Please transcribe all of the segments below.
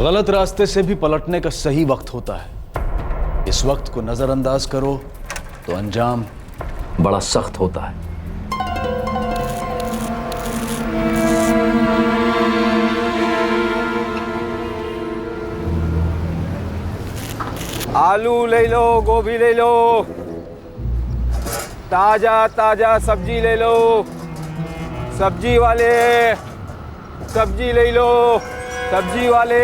गलत रास्ते से भी पलटने का सही वक्त होता है। इस वक्त को नजरअंदाज करो तो अंजाम बड़ा सख्त होता है। आलू ले लो, गोभी ले लो, ताजा ताजा सब्जी ले लो। सब्जी वाले सब्जी ले लो, सब्जी वाले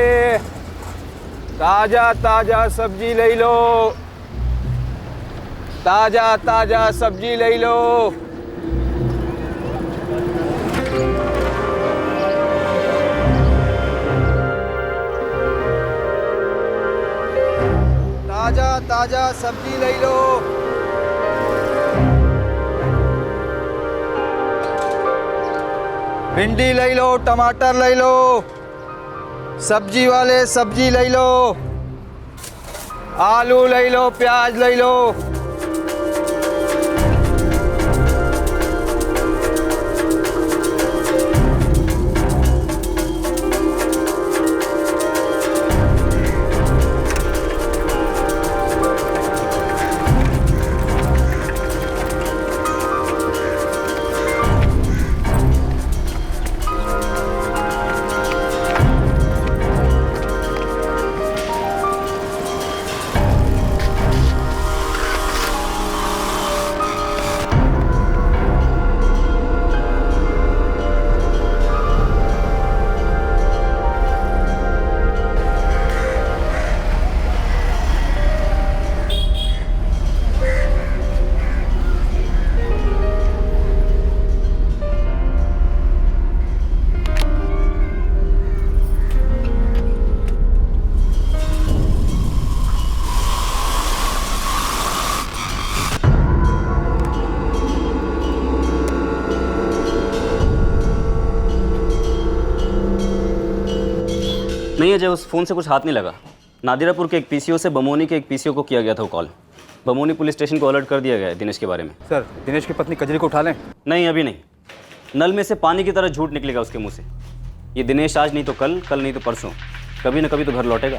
ताजा ताजा सब्जी ले लो, ताजा ताजा सब्जी ले लो। ताजा ताजा सब्जी ले लो। भिंडी ले लो, टमाटर ले लो, सब्जी वाले सब्जी ले लो, आलू ले लो, प्याज ले लो। नहीं अजय, उस फ़ोन से कुछ हाथ नहीं लगा। नादिरापुर के एक पीसीओ से बमोनी के एक पीसीओ को किया गया था वो कॉल। बमोनी पुलिस स्टेशन को अलर्ट कर दिया गया है दिनेश के बारे में। सर, दिनेश की पत्नी कजरी को उठा लें? नहीं, अभी नहीं। नल में से पानी की तरह झूठ निकलेगा उसके मुंह से। ये दिनेश आज नहीं तो कल, कल नहीं तो परसों, कभी ना कभी तो घर लौटेगा।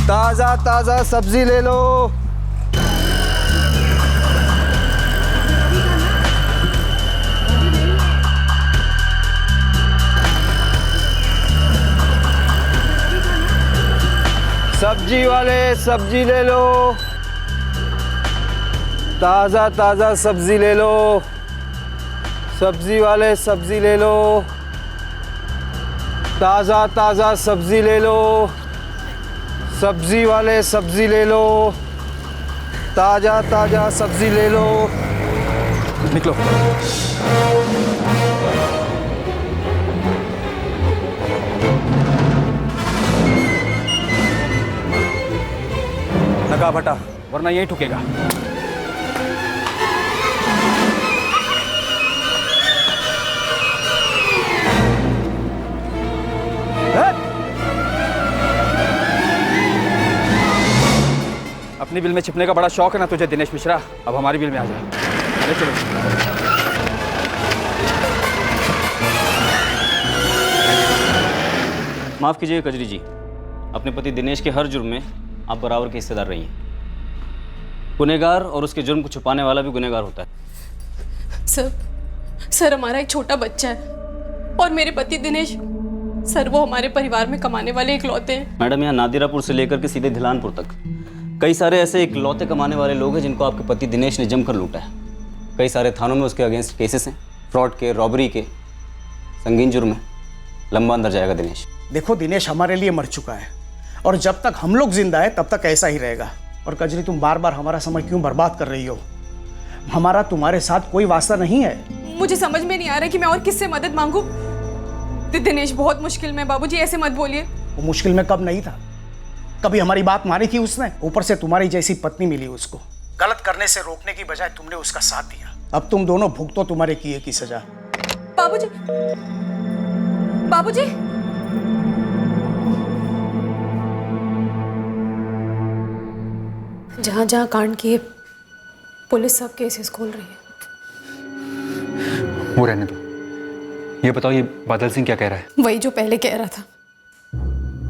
ताजा ताजा सब्जी ले लो। सब्जी वाले सब्जी ले लो, ताजा ताजा सब्जी ले लो, सब्जी वाले सब्जी ले लो, ताजा ताजा सब्जी ले लो, सब्जी वाले सब्जी ले लो, ताजा ताजा सब्जी ले लो। निकलो। नकाब हटा, वरना यहीं ठुकेगा। अपनी बिल में छिपने का बड़ा शौक है ना तुझे दिनेश मिश्रा, अब हमारी बिल में आ जाए। अरे चलो। माफ़ कीजिए कजरी जी, अपने पति दिनेश के हर जुर्म में आप बराबर के हिस्सेदार रही हैं। गुनहगार और उसके जुर्म को छुपाने वाला भी गुनहगार होता है। सर हमारा एक छोटा बच्चा है और मेरे पति दिनेश, सर वो हमारे परिवार में कमाने वाले इकलौते हैं। मैडम, यहाँ नादिरापुर से लेकर के सीधे धिलानपुर तक कई सारे ऐसे इकलौते कमाने वाले लोग हैं जिनको आपके पति दिनेश ने जमकर लूटा है। कई सारे थानों में उसके अगेंस्ट केसेस हैं, फ्रॉड के, रॉबरी के, संगीन जुर्म है। लंबा अंदर जाएगा दिनेश। देखो, दिनेश हमारे लिए मर चुका है और जब तक हम लोग जिंदा है तब तक ऐसा ही रहेगा। और कजरी, तुम बार बार हमारा समय क्यों बर्बाद कर रही हो? हमारा तुम्हारे साथ कोई वास्ता नहीं है। मुझे समझ में नहीं आ रहा कि मैं और किससे मदद मांगू। दिनेश बहुत मुश्किल में। बाबूजी ऐसे मत बोलिए। वो मुश्किल में कब नहीं था? कभी हमारी बात मानी थी उसने? ऊपर से तुम्हारी जैसी पत्नी मिली उसको। गलत करने से रोकने की बजाय तुमने उसका साथ दिया। अब तुम दोनों भुगतो तुम्हारे किए की सजा। बाबूजी, बाबूजी, जहाँ जहाँ कांड किए पुलिस सब केसेस खोल रही है। वो रहने दो। ये बताओ, ये बादल सिंह क्या कह रहा है? वही जो पहले कह रहा था,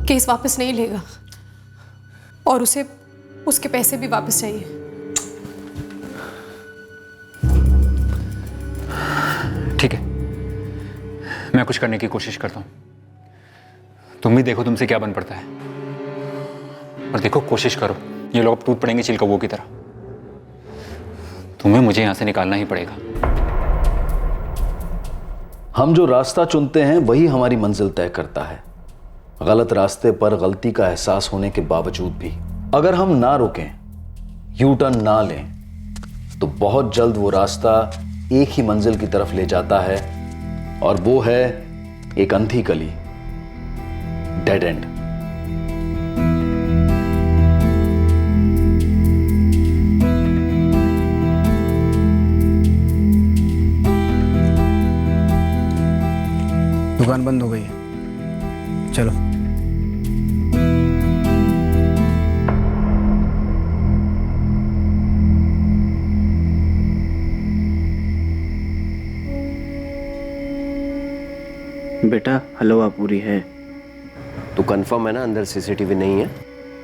केस वापस नहीं लेगा और उसे उसके पैसे भी वापस चाहिए। ठीक है, मैं कुछ करने की कोशिश करता हूँ। तुम भी देखो तुमसे क्या बन पड़ता है। और देखो, कोशिश करो, ये लोग अब टूट पड़ेंगे चिल कौवों की तरह। तुम्हें मुझे यहां से निकालना ही पड़ेगा। हम जो रास्ता चुनते हैं वही हमारी मंजिल तय करता है। गलत रास्ते पर गलती का एहसास होने के बावजूद भी अगर हम ना रुकें, यू टर्न ना लें, तो बहुत जल्द वो रास्ता एक ही मंजिल की तरफ ले जाता है, और वो है एक अंधी गली, डेड एंड। दुकान बंद हो गई है, चलो। बेटा हलवा पूरी है। तो कंफर्म है ना अंदर सीसीटीवी नहीं है?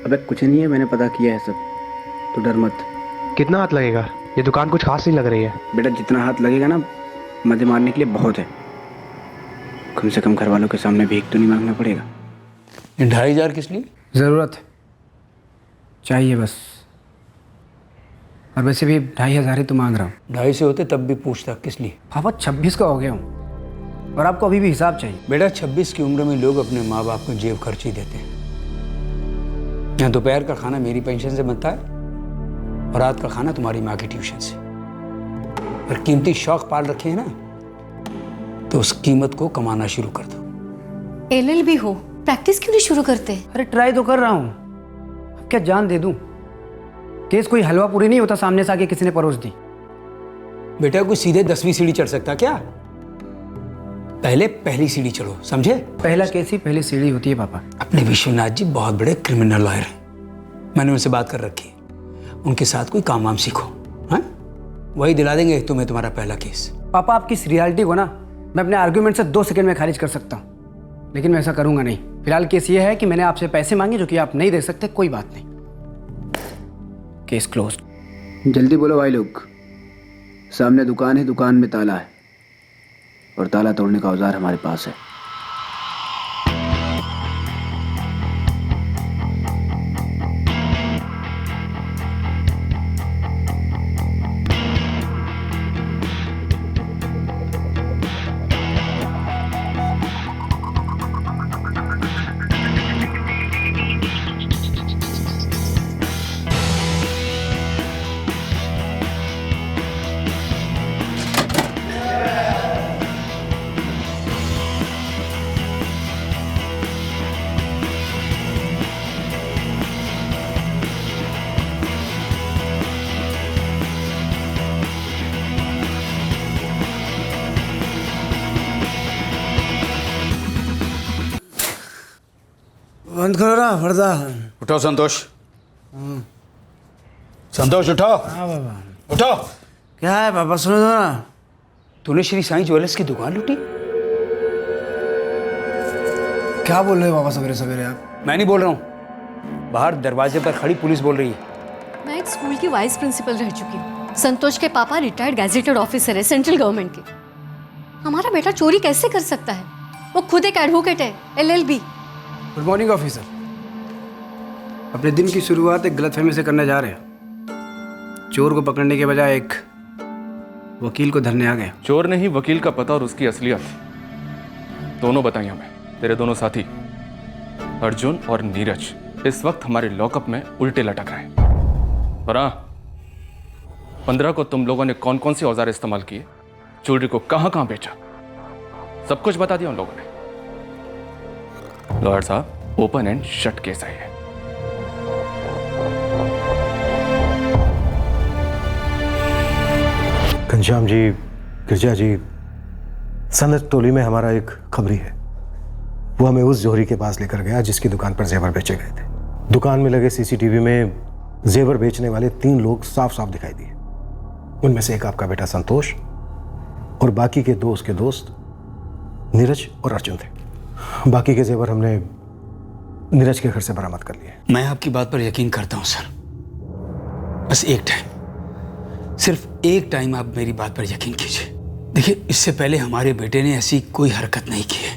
अबे कुछ नहीं है, मैंने पता किया है सब, तो डर मत। कितना हाथ लगेगा? ये दुकान कुछ खास नहीं लग रही है। बेटा जितना हाथ लगेगा ना, मजे मारने के लिए बहुत है। कम से कम घर वालों के सामने भीख तो नहीं मांगना पड़ेगा। 2,500 किस लिए? ज़रूरत चाहिए बस। और वैसे भी 2,500 ही तो मांग रहा हूँ। 2,500 से होते तब भी पूछता किस लिए। पापा 26 का हो गया हूँ और आपको अभी भी हिसाब चाहिए। बेटा 26 की उम्र में लोग अपने माँ बाप को जेब खर्ची देते हैं। यहाँ दोपहर का खाना मेरी पेंशन से बनता है और रात का खाना तुम्हारी माँ की ट्यूशन से। और कीमती शौक पाल रखे हैं ना, तो उस कीमत को कमाना शुरू कर दो। LLB हो, प्रैक्टिस क्यों नहीं शुरू करते? अरे ट्राई तो कर रहा हूँ, अब क्या जान दे दूँ? केस कोई हलवा पूरी नहीं होता सामने से आके किसी ने परोस दी। बेटा कोई सीधे 10वीं सीढ़ी चढ़ सकता क्या? पहले पहली सीढ़ी चढ़ो, समझे? पहला केस ही पहली सीढ़ी होती है पापा। अपने विश्वनाथ जी बहुत बड़े क्रिमिनल लॉयर हैं, मैंने उनसे बात कर रखी है। उनके साथ कोई काम वाम सीखो, हाँ? वही दिला देंगे तुम्हें तुम्हारा पहला केस। पापा आपकी इस रियलिटी को ना मैं अपने आर्ग्यूमेंट से 2 सेकंड में खारिज कर सकता हूँ, लेकिन मैं ऐसा करूंगा नहीं। फिलहाल केस ये है कि मैंने आपसे पैसे मांगे जो कि आप नहीं दे सकते। कोई बात नहीं, केस क्लोज्ड। जल्दी बोलो भाई लोग। सामने दुकान है, दुकान में ताला है और ताला तोड़ने का औजार हमारे पास है। बंद करो ना पर्दा। उठो संतोष, संतोष उठो। हाँ बाबा। उठो। क्या है पापा, सुनो दो ना। तूने श्री साईं ज्वेलर्स की दुकान लूटी? क्या बोल रहे हो पापा सवेरे सवेरे आप? मैं नहीं बोल रहा हूँ, बाहर दरवाजे पर खड़ी पुलिस बोल रही है। मैं एक स्कूल की वाइस प्रिंसिपल रह चुकी हूँ। संतोष के पापा रिटायर्ड गैजेटेड ऑफिसर है सेंट्रल गवर्नमेंट के। हमारा बेटा चोरी कैसे कर सकता है? वो खुद एक एडवोकेट है, LLB। Good morning officer. अपने दिन की शुरुआत एक गलतफहमी से करने जा रहे हैं। चोर को पकड़ने के बजाय एक वकील को धरने आ गए। चोर नहीं, वकील का पता और उसकी असलियत दोनों बताइए हमें। तेरे दोनों साथी अर्जुन और नीरज इस वक्त हमारे लॉकअप में उल्टे लटक रहे हैं। और 15 को तुम लोगों ने कौन कौन से औजार इस्तेमाल किए, ज्वेलरी को कहां कहां बेचा, सब कुछ बता दिया उन लोगों ने। लॉयर साहब, ओपन एंड शट केस है। घनश्याम जी, गिरजा जी, सनत टोली में हमारा एक खबरी है। वो हमें उस जोहरी के पास लेकर गया जिसकी दुकान पर जेवर बेचे गए थे। दुकान में लगे CCTV में जेवर बेचने वाले 3 लोग साफ साफ दिखाई दिए। उनमें से एक आपका बेटा संतोष और बाकी के दोस्त नीरज और अर्जुन थे। बाकी के जेवर हमने नीरज के घर से बरामद कर लिए। मैं आपकी बात पर यकीन करता हूं सर, बस एक टाइम, सिर्फ एक टाइम आप मेरी बात पर यकीन कीजिए। देखिए, इससे पहले हमारे बेटे ने ऐसी कोई हरकत नहीं की है।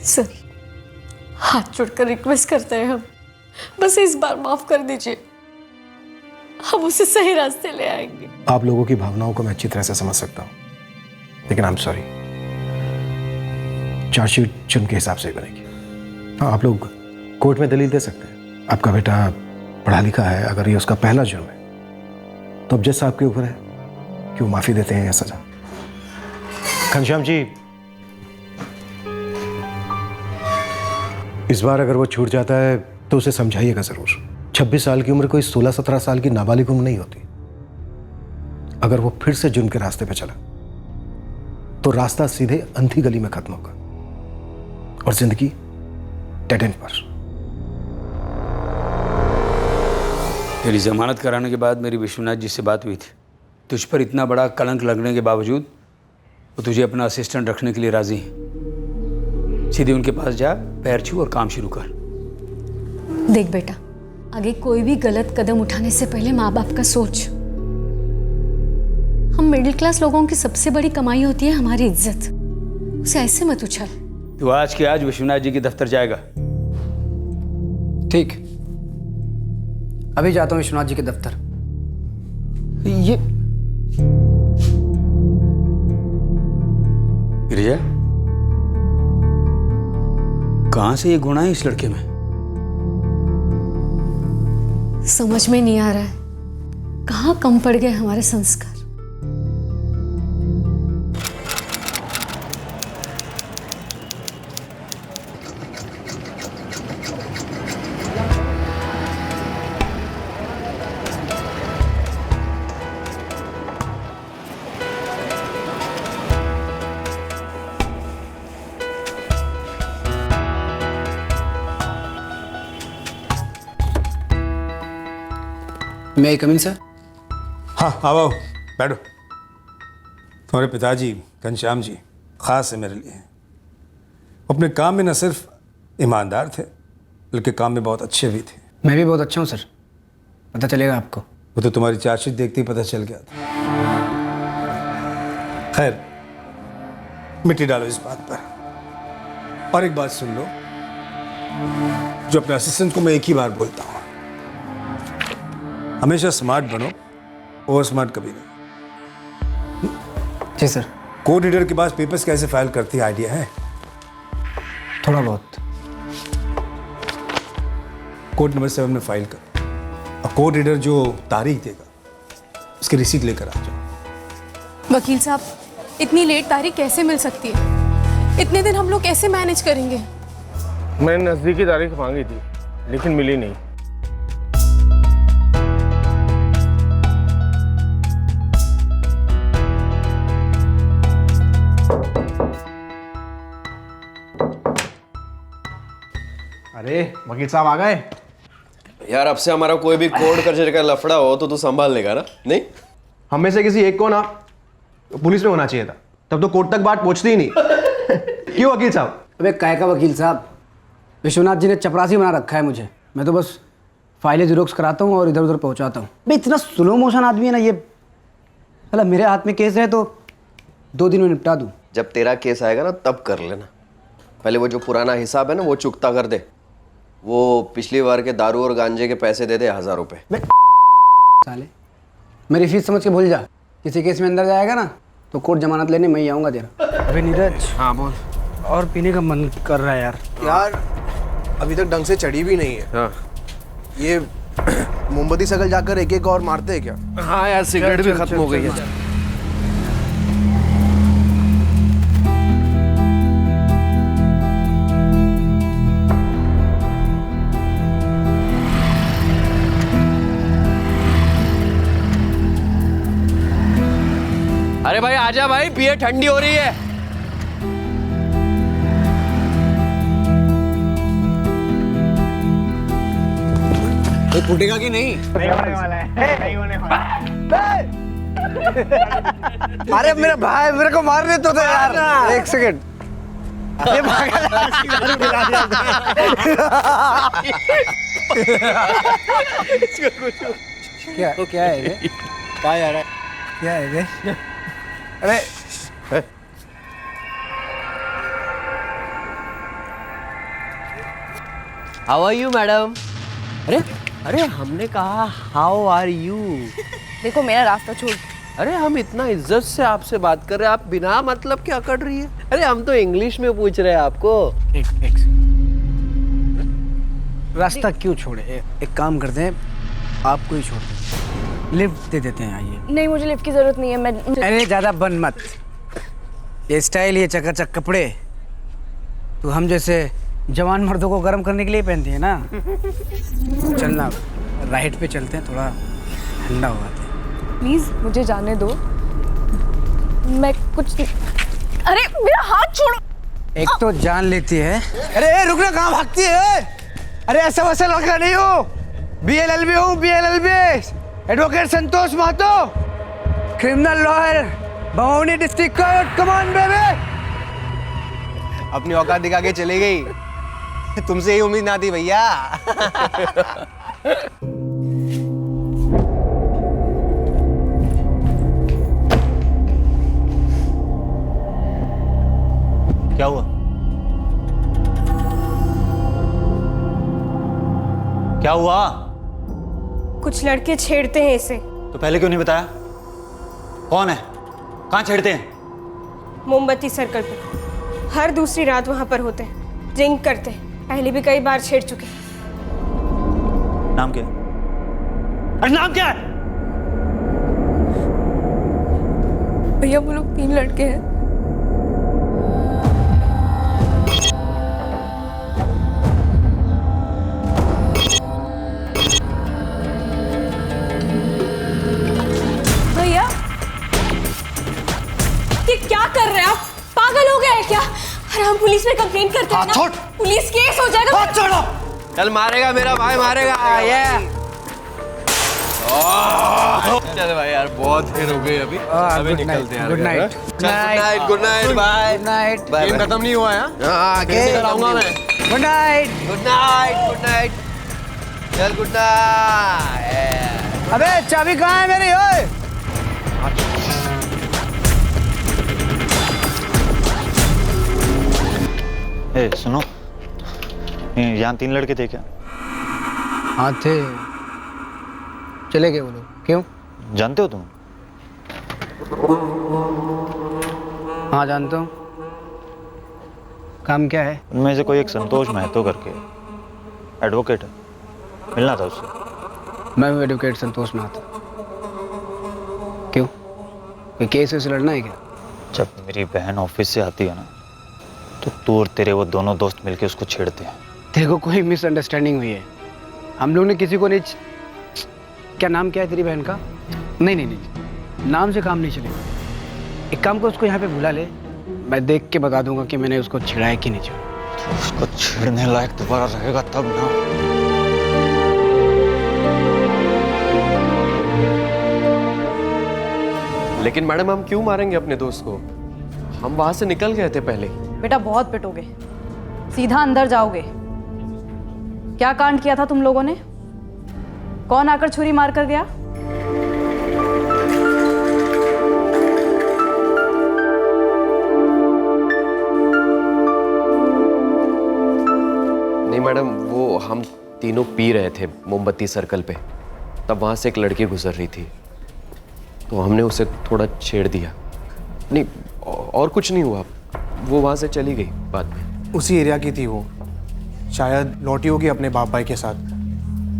सर, हाथ जोड़कर रिक्वेस्ट करते हैं हम, बस इस बार माफ कर दीजिए, हम उसे सही रास्ते ले आएंगे। आप लोगों की भावनाओं को मैं अच्छी तरह से समझ सकता हूं, लेकिन आई एम सॉरी, चार्जशीट जुर्म के हिसाब से ही बनेगी। हाँ, आप लोग कोर्ट में दलील दे सकते हैं, आपका बेटा पढ़ा लिखा है, अगर ये उसका पहला जुर्म है तो अब जज साहब के ऊपर है कि वो माफी देते हैं या सजा। घनश्याम जी, इस बार अगर वो छूट जाता है तो उसे समझाइएगा जरूर। 26 साल की उम्र कोई 16-17 साल की नाबालिग उम्र नहीं होती। अगर वो फिर से जुर्म के रास्ते पे चला तो रास्ता सीधे अंधी गली में खत्म होगा और जिंदगी डेड एंड पर। तेरी जमानत कराने के बाद मेरी विश्वनाथ जी से बात हुई थी। तुझ पर इतना बड़ा कलंक लगने के बावजूद वो तुझे अपना असिस्टेंट रखने के लिए राजी हैं। सीधे उनके पास जा, पैर छू और काम शुरू कर। देख बेटा, आगे कोई भी गलत कदम उठाने से पहले माँ बाप का सोच। हम मिडिल क्लास लोगों की सबसे बड़ी कमाई होती है हमारी इज्जत, उसे ऐसे मत उछाल। तू आज के आज विश्वनाथ जी के दफ्तर जाएगा। ठीक, अभी जाता हूँ विश्वनाथ जी के दफ्तर। ये गिरिजा, कहां से ये गुण है इस लड़के में? समझ में नहीं आ रहा है कहाँ कम पड़ गए हमारे संस्कार। मैं कम इन सर? हाँ, आओ बैठो। तुम्हारे पिताजी घनश्याम जी खास है मेरे लिए। अपने काम में न सिर्फ ईमानदार थे बल्कि काम में बहुत अच्छे भी थे। मैं भी बहुत अच्छा हूँ सर, पता चलेगा आपको। वो तो तुम्हारी चार्जशीट देखते ही पता चल गया था। खैर, मिट्टी डालो इस बात पर। और एक बात सुन लो, जो अपने असिस्टेंट को मैं एक ही बार बोलता हूँ, हमेशा स्मार्ट बनो, ओवर स्मार्ट कभी नहीं। जी सर। कोर्ट रीडर के पास पेपर्स कैसे फाइल करती है आइडिया है? थोड़ा बहुत। कोर्ट नंबर 7 में फाइल कर, और कोर्ट रीडर जो तारीख देगा उसकी रिसीट लेकर आ जाओ। वकील साहब, इतनी लेट तारीख कैसे मिल सकती है? इतने दिन हम लोग कैसे मैनेज करेंगे? मैंने नज़दीकी तारीख मांगी थी लेकिन मिली नहीं। अरे वकील साहब आ गए। यार, अब से हमारा कोई भी कोर्ट कचहरी का लफड़ा हो तो तू संभाल लेगा ना? नहीं, हम में से किसी एक को ना पुलिस में होना चाहिए था, तब तो कोर्ट तक बात पहुंचती ही नहीं। क्यों वकील साहब? अबे काय का वकील साहब, विश्वनाथ जी ने चपरासी बना रखा है मुझे। मैं तो बस फाइलें ज़ेरॉक्स कराता हूँ और इधर उधर पहुँचाता हूँ। भाई इतना स्लो मोशन आदमी है ना ये। मतलब मेरे हाथ में केस है तो 2 दिन में निपटा दूँ। जब तेरा केस आएगा ना तब कर लेना। पहले वो जो पुराना हिसाब है ना वो चुकता कर दे। वो पिछली बार के दारू और गांजे के पैसे दे दे 1000 रुपये। साले, मेरी फीस समझ के भूल जा। किसी केस में अंदर जाएगा ना तो कोर्ट जमानत लेने मैं ही आऊँगा तेरा। अबे नीरज, हाँ बोल। और पीने का मन कर रहा है यार। यार अभी तक ढंग से चढ़ी भी नहीं है। हाँ। ये मोमबत्ती सकल जाकर एक एक और मारते हैं क्या? हाँ यार, सिगरेट भी खत्म हो गई है। अरे भाई आजा भाई, पिए, ठंडी हो रही है। फूटेगा कि नहीं? नहीं होने वाला है। नहीं होने वाला है। अरे मेरा भाई मेरे को मारने तो दे यार, एक सेकंड। ये क्या क्या है ये? कहाँ जा रहा है? क्या है ये? अरे हाउ आर यू मैडम? अरे अरे हमने कहा हाउ आर यू। देखो मेरा रास्ता छोड़। अरे हम इतना इज्जत से आपसे बात कर रहे हैं, आप बिना मतलब क्या कर रही है? अरे हम तो इंग्लिश में पूछ रहे हैं आपको। एक रास्ता क्यों छोड़े? एक काम करते हैं, आपको ही छोड़ दें, लिफ्ट दे देते हैं। आइए। नहीं मुझे लिफ्ट की जरूरत नहीं है, मैं अरे ज्यादा बन मत, ये स्टाइल, ये चकाचक कपड़े तो हम जैसे जवान मर्दों को गर्म करने के लिए पहनती है ना। चलना, राइट पे चलते हैं, थोड़ा ठंडा हुआ था। प्लीज मुझे जाने दो, मैं कुछ। अरे मेरा हाथ छोड़ो। एक तो जान लेती है। अरे रुकना, कहाँ भागती है? अरे ऐसा वैसा लड़का नहीं हो, BLLB हूँ, BLLB, advocate Santosh Mahato, criminal lawyer, Bamauni district court. Come on baby. अपनी औकात दिखा के चली गई, तुमसे ही उम्मीद ना थी भैया। क्या हुआ? क्या हुआ? कुछ लड़के छेड़ते हैं इसे। तो पहले क्यों नहीं बताया? कौन है? कहाँ छेड़ते हैं? मोमबत्ती सर्कल पे हर दूसरी रात वहां पर होते हैं, ड्रिंक करते हैं, पहले भी कई बार छेड़ चुके। नाम क्या है? अरे नाम क्या है? भैया वो लोग 3 लड़के हैं। भैया ये क्या कर रहे हैं आप? पागल हो गए हैं क्या? अरे हम पुलिस में कंप्लेंट करते हैं ना, पुलिस केस हो जाएगा। हाथ छोड़ो। चल मारेगा मेरा भाई, मारेगा ये। चल भाई यार, बहुत देर हो गई अभी। अभी निकलते हैं। Good night. Good night, good night, bye. Good night. Game खत्म नहीं हुआ है? हाँ, कैसे कराऊंगा मैं? Good night. Good night, good night. चल गुड नाइट। अबे चाबी कहाँ है मेरी? ओए ए सुनो, यहाँ 3 लड़के थे क्या? हाँ थे, चले गए वो लोग। क्यों? जानते हो तुम? हाँ जानता हूँ। काम क्या है? उनमें से कोई एक संतोष महतो करके एडवोकेट है, मिलना था उससे। मैं हूँ एडवोकेट संतोष महतो। क्यों, कोई केस से लड़ना है क्या? जब मेरी बहन ऑफिस से आती है ना, तो तू और तेरे वो दोनों दोस्त मिलके उसको छेड़ते हैं। तेरे को कोई मिसअंडरस्टैंडिंग हुई है। हम लोग ने किसी को नहीं। क्या नाम क्या है तेरी बहन का? नहीं नहीं नहीं, नाम से काम नहीं चलेगा। एक काम को, उसको यहाँ पे बुला ले, मैं देख के बता दूंगा कि मैंने उसको छेड़ा है कि नहीं छेड़ा। तो उसको छेड़ने लायक दोबारा रहेगा तब ना। लेकिन मैडम हम क्यों मारेंगे अपने दोस्त को? हम वहां से निकल गए थे पहले। बेटा बहुत पिटोगे, सीधा अंदर जाओगे। क्या कांड किया था तुम लोगों ने? कौन आकर छुरी मार कर गया? नहीं मैडम, वो हम तीनों पी रहे थे मोमबत्ती सर्कल पे, तब वहां से एक लड़की गुजर रही थी, तो हमने उसे थोड़ा छेड़ दिया। नहीं और कुछ नहीं हुआ, वो वहां से चली गई बाद में। उसी एरिया की थी वो, शायद लौटी होगी अपने बाप भाई के साथ।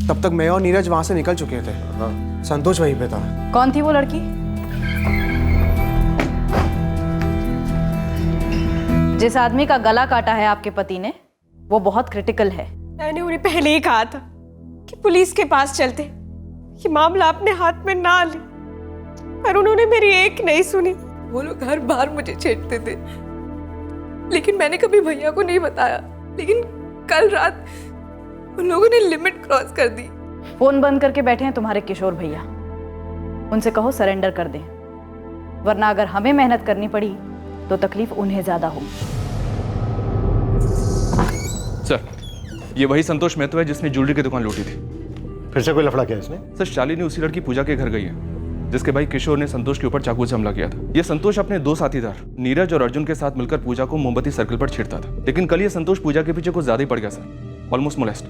तब तक मैं और नीरज वहां से निकल चुके थे। हाँ, संतोष वहीं पे था। कौन थी वो लड़की? जिस आदमी का गला काटा है आपके पति ने, वो बहुत क्रिटिकल है। मैंने उन्हें पहले ही कहा था कि पुलिस के पास चलते, ये मामला अपने हाथ में ना ले, पर उन्होंने मेरी एक नहीं सुनी। वो लोग हर बार मुझे छेड़ते थे, लेकिन मैंने कभी भैया को नहीं बताया। लेकिन कल रात उन लोगों ने लिमिट क्रॉस कर दी। फोन बंद करके बैठे हैं तुम्हारे किशोर भैया, उनसे कहो सरेंडर कर दें। वरना अगर हमें मेहनत करनी पड़ी तो तकलीफ उन्हें ज़्यादा होगी। सर, ये वही संतोष महतो है जिसने ज्वेलरी की दुकान लूटी थी। फिर से कोई लफड़ा किया इसने? सर, शालिनी उसी लड़की पूजा के घर गई है जिसके भाई किशोर ने संतोष के ऊपर चाकू से हमला किया था। ये संतोष अपने दो साथीदार नीरज और अर्जुन के साथ मिलकर पूजा को मोमबत्ती सर्कल पर छेड़ता था, लेकिन कल ये संतोष पूजा के पीछे कुछ ज्यादा ही पड़ गया सर, ऑलमोस्ट मोलेस्ट।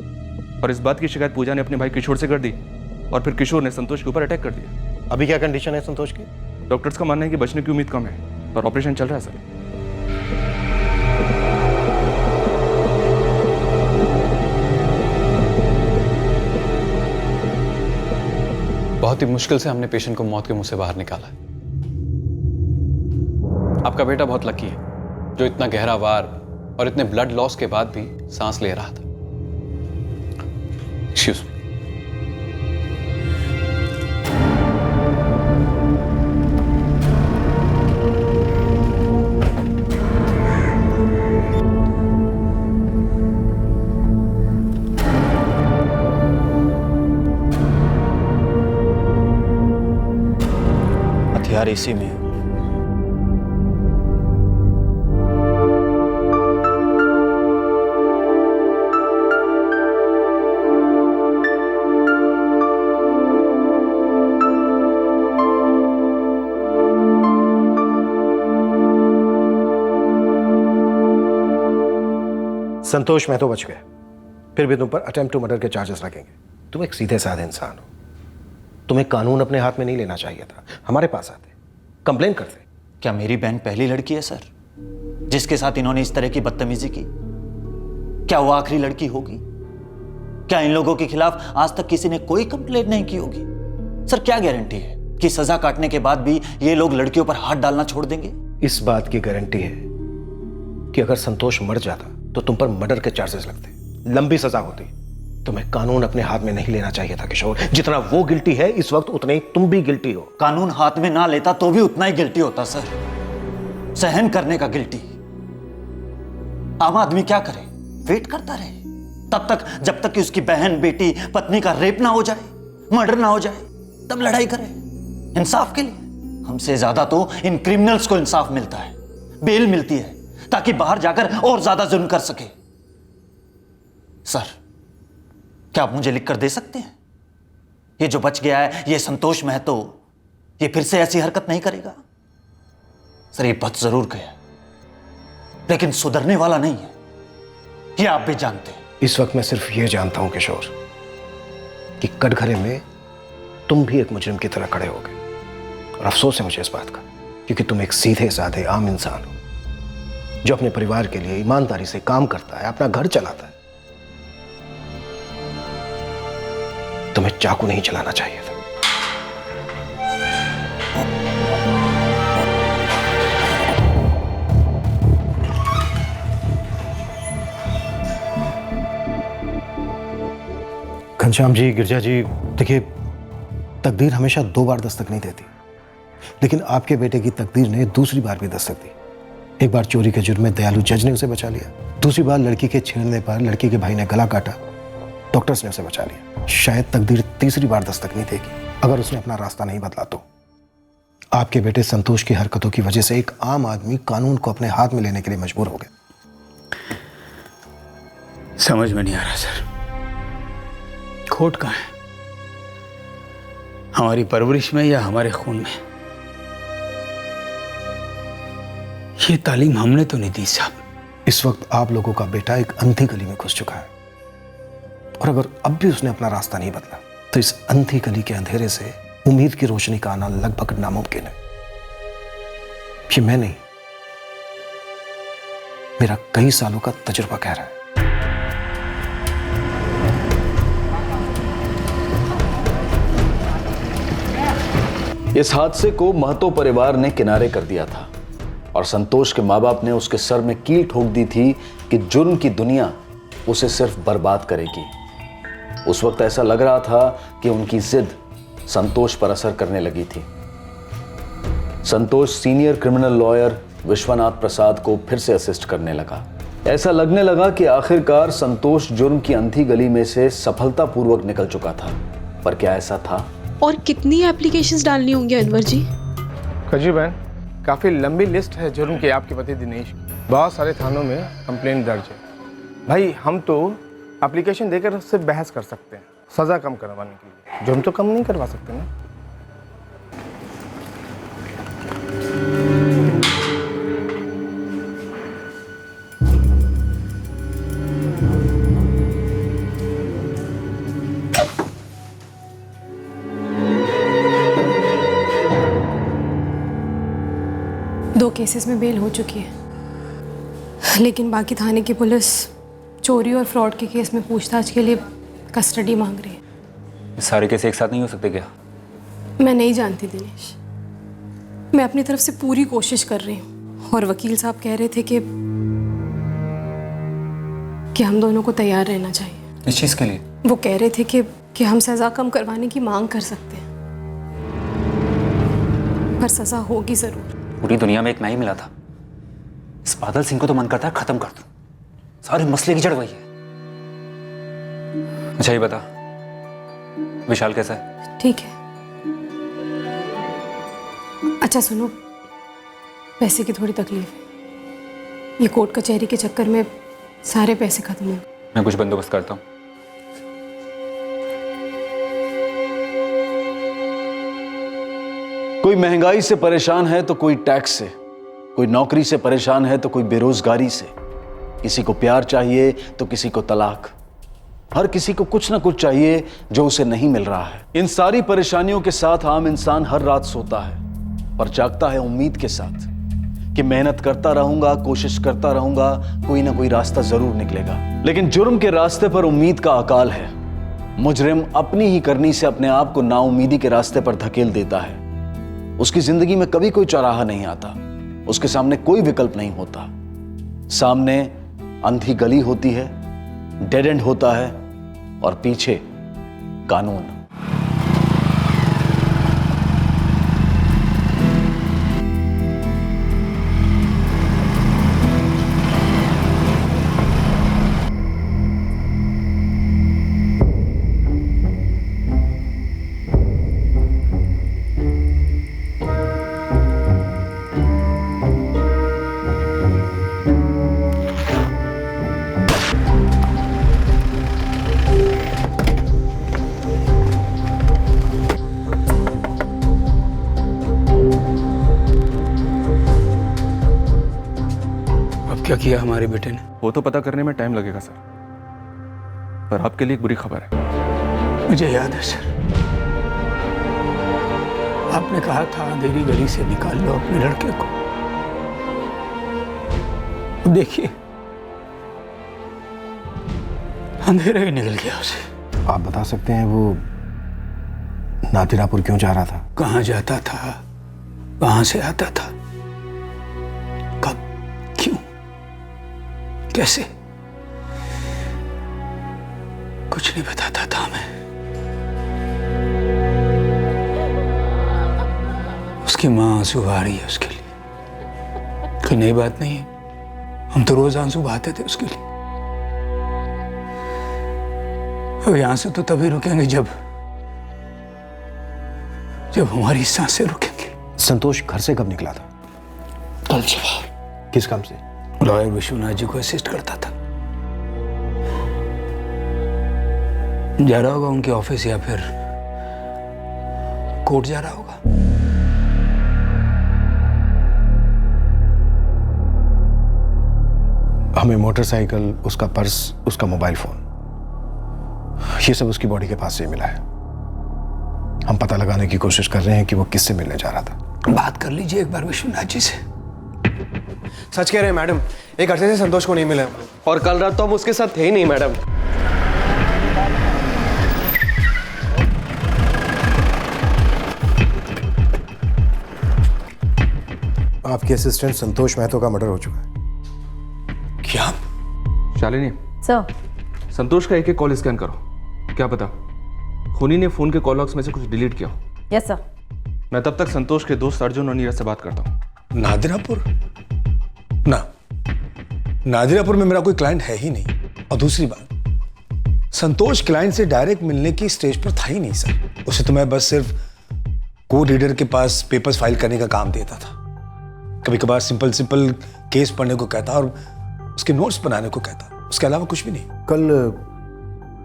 और इस बात की शिकायत पूजा ने अपने भाई किशोर से कर दी और फिर किशोर ने संतोष के ऊपर अटैक कर दिया। अभी क्या कंडीशन है संतोष की? डॉक्टर्स का मानना है कि बचने की उम्मीद कम है और ऑपरेशन चल रहा है सर। बहुत ही मुश्किल से हमने पेशेंट को मौत के मुंह से बाहर निकाला है। आपका बेटा बहुत लकी है जो इतना गहरा वार और इतने ब्लड लॉस के बाद भी सांस ले रहा था। Excuse me. हथियार इसी में है। संतोष महतो बच गए, फिर भी तुम पर अटेम्प्ट टू मर्डर के चार्जेस लगेंगे। तुम एक सीधे साधे इंसान हो, तुम्हें कानून अपने हाथ में नहीं लेना चाहिए था। हमारे पास आते, कंप्लेन करते। क्या मेरी बहन पहली लड़की है सर जिसके साथ इन्होंने इस तरह की बदतमीजी की? क्या वो आखिरी लड़की होगी? क्या इन लोगों के खिलाफ आज तक किसी ने कोई कंप्लेंट नहीं की होगी? सर, क्या गारंटी है कि सजा काटने के बाद भी ये लोग लड़कियों पर हाथ डालना छोड़ देंगे? इस बात की गारंटी है कि अगर संतोष मर जाता तो तुम पर मर्डर के चार्जेस लगते, लंबी सजा होती। तुम्हें कानून अपने हाथ में नहीं लेना चाहिए था किशोर। जितना वो गिल्टी है इस वक्त उतने ही तुम भी गिल्टी हो। कानून हाथ में ना लेता तो भी उतना ही गिल्टी होता सर, सहन करने का गिल्टी। आम आदमी क्या करे? वेट करता रहे तब तक जब तक कि उसकी बहन, बेटी, पत्नी का रेप ना हो जाए, मर्डर ना हो जाए, तब लड़ाई करे इंसाफ के लिए। हमसे ज्यादा तो इन क्रिमिनल्स को इंसाफ मिलता है, बेल मिलती है ताकि बाहर जाकर और ज्यादा जुल्म कर सके। सर, क्या आप मुझे लिखकर दे सकते हैं ये जो बच गया है, ये संतोष महतो, ये फिर से ऐसी हरकत नहीं करेगा? सर, ये बच जरूर गया लेकिन सुधरने वाला नहीं है, ये आप भी जानते हैं। इस वक्त मैं सिर्फ ये जानता हूं किशोर कि कटघरे में तुम भी एक मुजरिम की तरह खड़े हो गए। और अफसोस है मुझे इस बात का, क्योंकि तुम एक सीधे साधे आम इंसान हो जो अपने परिवार के लिए ईमानदारी से काम करता है, अपना घर चलाता है। तुम्हें चाकू नहीं चलाना चाहिए था। घनश्याम जी, गिरजा जी, देखिए, तकदीर हमेशा 2 बार दस्तक नहीं देती, लेकिन आपके बेटे की तकदीर ने दूसरी बार भी दस्तक दी। एक बार चोरी के जुर्म में दयालु जज ने उसे बचा लिया, दूसरी बार लड़की के छेड़ने पर लड़की के भाई ने गला काटा, डॉक्टर्स ने उसे बचा लिया। शायद तकदीर तीसरी बार दस्तक नहीं देगी अगर उसने अपना रास्ता नहीं बदला तो। आपके बेटे संतोष की हरकतों की वजह से एक आम आदमी कानून को अपने हाथ में लेने के लिए मजबूर हो गया। समझ में नहीं आ रहा सर, खोट कहाँ है? हमारी परवरिश में या हमारे खून में? ये तालीम हमने तो नहीं दी साहब। इस वक्त आप लोगों का बेटा एक अंधी गली में घुस चुका है, और अगर अब भी उसने अपना रास्ता नहीं बदला तो इस अंधी गली के अंधेरे से उम्मीद की रोशनी का आना लगभग नामुमकिन है। ये मैं नहीं, मेरा कई सालों का तजुर्बा कह रहा है। इस हादसे को महतो परिवार ने किनारे कर दिया था और संतोष के माँ बाप ने उसके सर में कील ठोक दी थी कि जुर्म की दुनिया उसे सिर्फ बर्बाद करेगी। उस वक्त ऐसा लग रहा था कि उनकी जिद संतोष पर असर करने लगी थी। संतोष सीनियर क्रिमिनल लॉयर विश्वनाथ प्रसाद को फिर से असिस्ट करने लगा। ऐसा लगने लगा कि आखिरकार संतोष जुर्म की अंधी गली में से सफलतापूर्वक निकल चुका था। पर क्या ऐसा था? और कितनी एप्लीकेशंस डालनी होंगी अनवर जी? खजूर बहन, काफ़ी लंबी लिस्ट है जुर्म की आपके पति दिनेश की। बहुत सारे थानों में कंप्लेंट दर्ज है। भाई हम तो एप्लीकेशन देकर उससे बहस कर सकते हैं सज़ा कम करवाने के लिए, जुर्म तो कम नहीं करवा सकते ना। दो केसेस में बेल हो चुकी है, लेकिन बाकी थाने की पुलिस चोरी और फ्रॉड के केस में पूछताछ के लिए कस्टडी मांग रही है। सारे केस एक साथ नहीं हो सकते क्या? मैं नहीं जानती दिनेश, मैं अपनी तरफ से पूरी कोशिश कर रही हूँ और वकील साहब कह रहे थे कि हम दोनों को तैयार रहना चाहिए। इस चीज़ के लिए? वो कह रहे थे कि हम सज़ा कम करवाने की मांग कर सकते हैं, पर सज़ा होगी ज़रूर। पूरी दुनिया में एक मैं ही मिला था। इस बादल सिंह को तो मन करता है खत्म कर दूं। सारे मसले की जड़ वही है। अच्छा ये बता, विशाल कैसा है? ठीक है। अच्छा सुनो, पैसे की थोड़ी तकलीफ है। ये कोर्ट कचहरी के चक्कर में सारे पैसे खत्म हो गए। मैं कुछ बंदोबस्त करता हूँ। कोई महंगाई से परेशान है तो कोई टैक्स से, कोई नौकरी से परेशान है तो कोई बेरोजगारी से, किसी को प्यार चाहिए तो किसी को तलाक। हर किसी को कुछ ना कुछ चाहिए जो उसे नहीं मिल रहा है। इन सारी परेशानियों के साथ आम इंसान हर रात सोता है, पर जागता है उम्मीद के साथ कि मेहनत करता रहूंगा, कोशिश करता रहूंगा, कोई ना कोई रास्ता जरूर निकलेगा। लेकिन जुर्म के रास्ते पर उम्मीद का अकाल है। मुजरिम अपनी ही करनी से अपने आप को नाउमीदी के रास्ते पर धकेल देता है। उसकी जिंदगी में कभी कोई चौराहा नहीं आता, उसके सामने कोई विकल्प नहीं होता। सामने अंधी गली होती है, डेड एंड होता है और पीछे कानून। क्या किया हमारे बेटे ने? वो तो पता करने में टाइम लगेगा सर, पर आपके लिए एक बुरी खबर है। मुझे याद है सर, आपने कहा था अंधेरी गली से निकाल लो अपने लड़के को। देखिए अंधेरा ही निकल गया उसे। आप बता सकते हैं वो नादिरापुर क्यों जा रहा था? कहाँ जाता था, कहाँ से आता था, कब, क्यों, कैसे, कुछ नहीं बताता था हमें। उसकी माँ आंसू बहा रही है उसके लिए। कोई नई बात नहीं है, हम तो रोज आंसू बहाते थे उसके लिए। अब ये आंसू तो तभी रुकेंगे जब हमारी सांसें रुकेंगी। संतोष घर से कब निकला था? कल सुबह। किस काम से? लॉयर विश्वनाथ जी को असिस्ट करता था। जा रहा होगा उनके ऑफिस या फिर कोर्ट जा रहा होगा। हमें मोटरसाइकिल, उसका पर्स, उसका मोबाइल फोन, ये सब उसकी बॉडी के पास से मिला है। हम पता लगाने की कोशिश कर रहे हैं कि वो किससे मिलने जा रहा था। बात कर लीजिए एक बार विश्वनाथ जी से। सच कह रहे हैं मैडम, एक अरसे से संतोष को नहीं मिला। और कल रात तो हम उसके साथ थे ही नहीं मैडम। आपके असिस्टेंट संतोष महतो का मर्डर हो चुका है। क्या? शालिनी सर, संतोष का एक कॉल स्कैन करो। क्या पता खूनी ने फोन के कॉल लॉग्स में से कुछ डिलीट किया हो। Yes sir. मैं तब तक संतोष के दोस्त अर्जुन और नीरज से बात करता हूँ। नादिरापुर? ना, नादिरापुर में मेरा कोई क्लाइंट है ही नहीं। और दूसरी बात, संतोष क्लाइंट से डायरेक्ट मिलने की स्टेज पर था ही नहीं सर। उसे तो मैं बस सिर्फ को रीडर के पास पेपर्स फाइल करने का काम देता था। कभी कभार सिंपल केस पढ़ने को कहता और उसके नोट्स बनाने को कहता, उसके अलावा कुछ भी नहीं। कल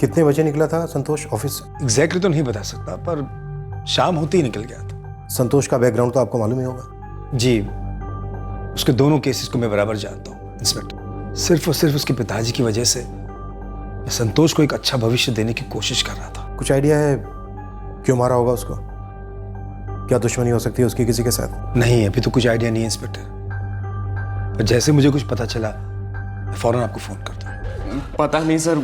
कितने बजे निकला था संतोष ऑफिस से? एग्जैक्टली तो नहीं बता सकता, पर शाम होते ही निकल गया था। संतोष का बैकग्राउंड तो आपको मालूम ही होगा। जी, उसके दोनों केसेस को मैं बराबर जानता हूँ इंस्पेक्टर। सिर्फ और सिर्फ उसके पिताजी की वजह से मैं संतोष को एक अच्छा भविष्य देने की कोशिश कर रहा था। कुछ आइडिया है क्यों मारा होगा उसको? क्या दुश्मनी हो सकती है उसकी किसी के साथ? नहीं, अभी तो कुछ आइडिया नहीं है इंस्पेक्टर, पर जैसे मुझे कुछ पता चला मैं फौरन आपको फोन करता हूँ। पता नहीं सर,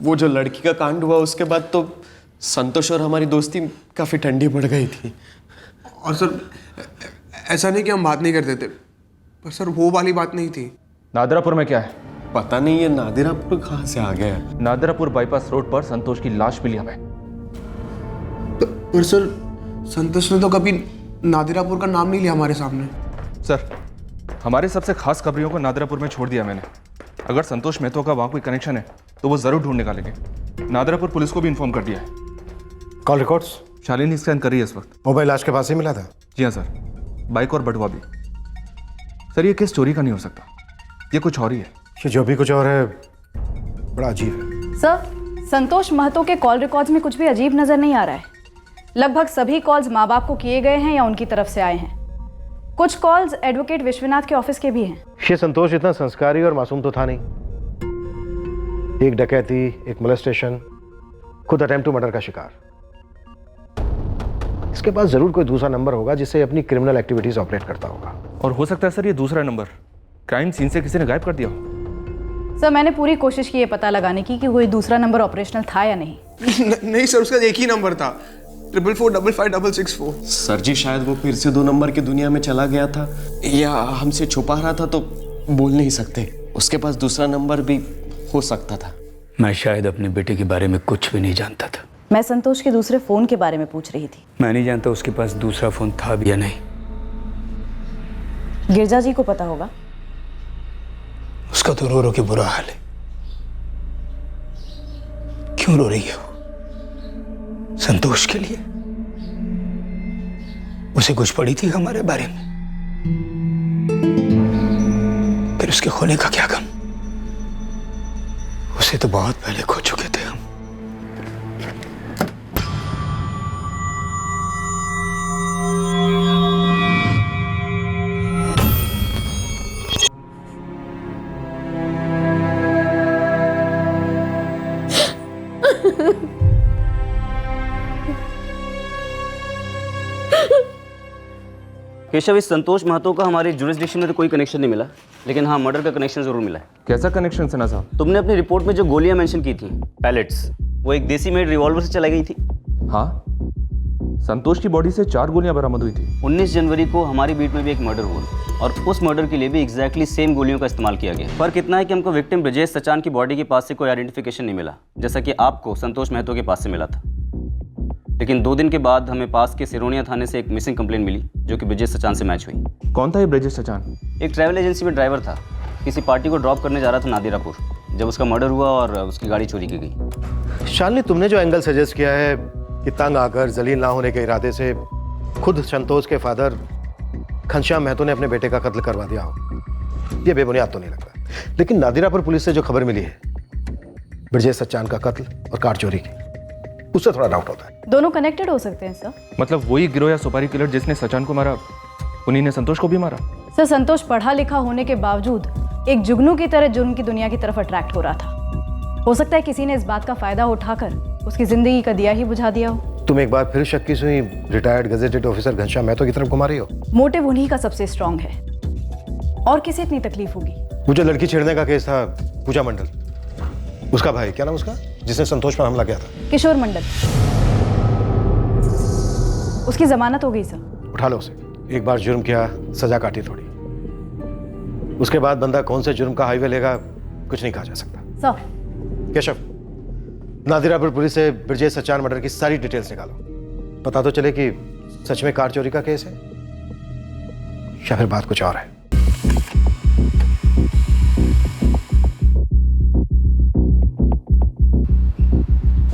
वो जो लड़की का कांड हुआ उसके बाद तो संतोष और हमारी दोस्ती काफ़ी ठंडी पड़ गई थी। और सर ऐसा नहीं कि हम बात नहीं करते थे, पर सर वो वाली बात नहीं थी। नादरापुर में क्या है? पता नहीं ये नादिरापुर कहाँ से आ गया है। नादरापुर बाईपास रोड पर संतोष की लाश मिली हमें। पर सर संतोष ने तो कभी नादिरापुर का नाम नहीं लिया हमारे सामने। सर, हमारे सबसे खास खबरियों को नादरापुर में छोड़ दिया मैंने। अगर संतोष मेहतो का वहाँ कोई कनेक्शन है तो वो जरूर ढूंढ निकालेंगे। नादरापुर पुलिस को भी इन्फॉर्म कर दिया है। कॉल रिकॉर्ड्स शालिनी स्कैन कर रही है इस वक्त। मोबाइल लाश के पास ही मिला था? जी हाँ सर, बाइक और बटुआ भी। सर, ये केस चोरी का नहीं हो सकता, ये कुछ और ही है। ये जो भी कुछ और है बड़ा अजीब है। सर, संतोष महतो के कॉल रिकॉर्ड्स में कुछ भी अजीब नजर नहीं आ रहा है। लगभग सभी कॉल्स माँ बाप को किए गए हैं या उनकी तरफ से आए हैं। कुछ कॉल्स एडवोकेट विश्वनाथ के ऑफिस के भी हैं। ये संतोष इतना संस्कारी और मासूम तो था नहीं। एक डकैती, एक मोलेस्टेशन, खुद अटेम्प्ट टू मर्डर का शिकार। इसके पास जरूर कोई दूसरा नंबर होगा जिससे अपनी क्रिमिनल एक्टिविटीज ऑपरेट करता होगा। और हो सकता है सर ये दूसरा नंबर क्राइम सीन से किसी ने गायब कर दिया हो। सर, मैंने पूरी कोशिश की ये पता लगाने की कि कोई दूसरा नंबर ऑपरेशनल था या नहीं। नहीं सर, उसका एक ही नंबर था, 444556664। सर जी, शायद वो फिर से 2 नंबर की दुनिया में चला गया था या हमसे छुपा रहा था तो बोल नहीं सकते। उसके पास दूसरा नंबर भी हो सकता था। मैं शायद अपने बेटे के बारे में कुछ भी नहीं जानता था। मैं संतोष के दूसरे फोन के बारे में पूछ रही थी। मैं नहीं जानता उसके पास दूसरा फोन था भी या नहीं। गिरजा जी को पता होगा। उसका तो रो रो के बुरा हाल है। क्यों रो रही है वो? संतोष के लिए? उसे कुछ पड़ी थी हमारे बारे में? फिर उसके खोने का क्या गम? उसे तो बहुत पहले खो चुके थे हम। केशव, इस संतोष महतो का हमारी जुरिस्डिक्शन में तो कोई कनेक्शन नहीं मिला, लेकिन हाँ मर्डर का कनेक्शन जरूर मिला है। कैसा कनेक्शन सना साहब? तुमने अपनी रिपोर्ट में जो गोलियां मेंशन की थी, पैलेट्स, वो एक देसी मेड रिवॉल्वर से चलाई गई थी। हाँ, संतोष की बॉडी से 4 गोलियां बरामद हुई थी। 19 जनवरी को हमारी बीट में भी एक मर्डर हुआ और उस मर्डर के लिए भी एग्जैक्टली सेम गोलियों का इस्तेमाल किया गया। फर्क इतना है कि हमको विक्टिम ब्रजेश सचान की बॉडी के पास से कोई आइडेंटिफिकेशन नहीं मिला, जैसा कि आपको संतोष महतो के पास से मिला था। लेकिन 2 दिन के बाद हमें पास के सिरोनिया थाने से एक मिसिंग कंप्लेंट मिली जो कि ब्रजेश सचान से मैच हुई। कौन था ये ब्रजेश सचान? एक ट्रैवल एजेंसी में ड्राइवर था, किसी पार्टी को ड्रॉप करने जा रहा था नादिरापुर, जब उसका मर्डर हुआ और उसकी गाड़ी चोरी की गई। शालिनी, तुमने जो एंगल सजेस्ट किया है कि तंग आकर जलील ना होने के इरादे से खुद संतोष के फादर घनश्याम महतो ने अपने बेटे का कत्ल करवा दिया हो, यह बेबुनियाद तो नहीं लगता। लेकिन नादिरापुर पुलिस से जो खबर मिली है ब्रजेश सचान का कत्ल और कार चोरी की, उससे थोड़ा डाउट होता है। दोनों कनेक्टेड हो सकते हैं सर। मतलब वही गिरोह या सुपारी किलर जिसने सचान को मारा, उन्हीं ने संतोष को भी मारा? सर, संतोष पढ़ा लिखा होने के बावजूद एक जुगनू की तरह जुर्म की दुनिया की तरफ अट्रैक्ट हो रहा था। हो सकता है किसी ने इस बात का फायदा उठाकर उसकी जिंदगी का दिया ही बुझा दिया हो। तुम एक बार फिर शक की सुई retired gazetted officer Ghanshyam Mahato की तरफ घुमा रही हो। मोटिव उन्हीं का सबसे स्ट्रांग है, और किसे इतनी तकलीफ होगी? वो जो लड़की छेड़ने का केस था, पूजा मंडल, उसका भाई, क्या नाम उसका, जिसने संतोष पर हमला किया था? किशोर मंडल। उसकी जमानत हो गई सर। उठा लो उसे। एक बार जुर्म किया, सजा काटी थोड़ी, उसके बाद बंदा कौन से जुर्म का हाईवे लेगा कुछ नहीं कहा जा सकता। सर, केशव, नादिरापुर पुलिस से ब्रजेश सचान मर्डर की सारी डिटेल्स निकालो। पता तो चले कि सच में कार चोरी का केस है या फिर बात कुछ और है।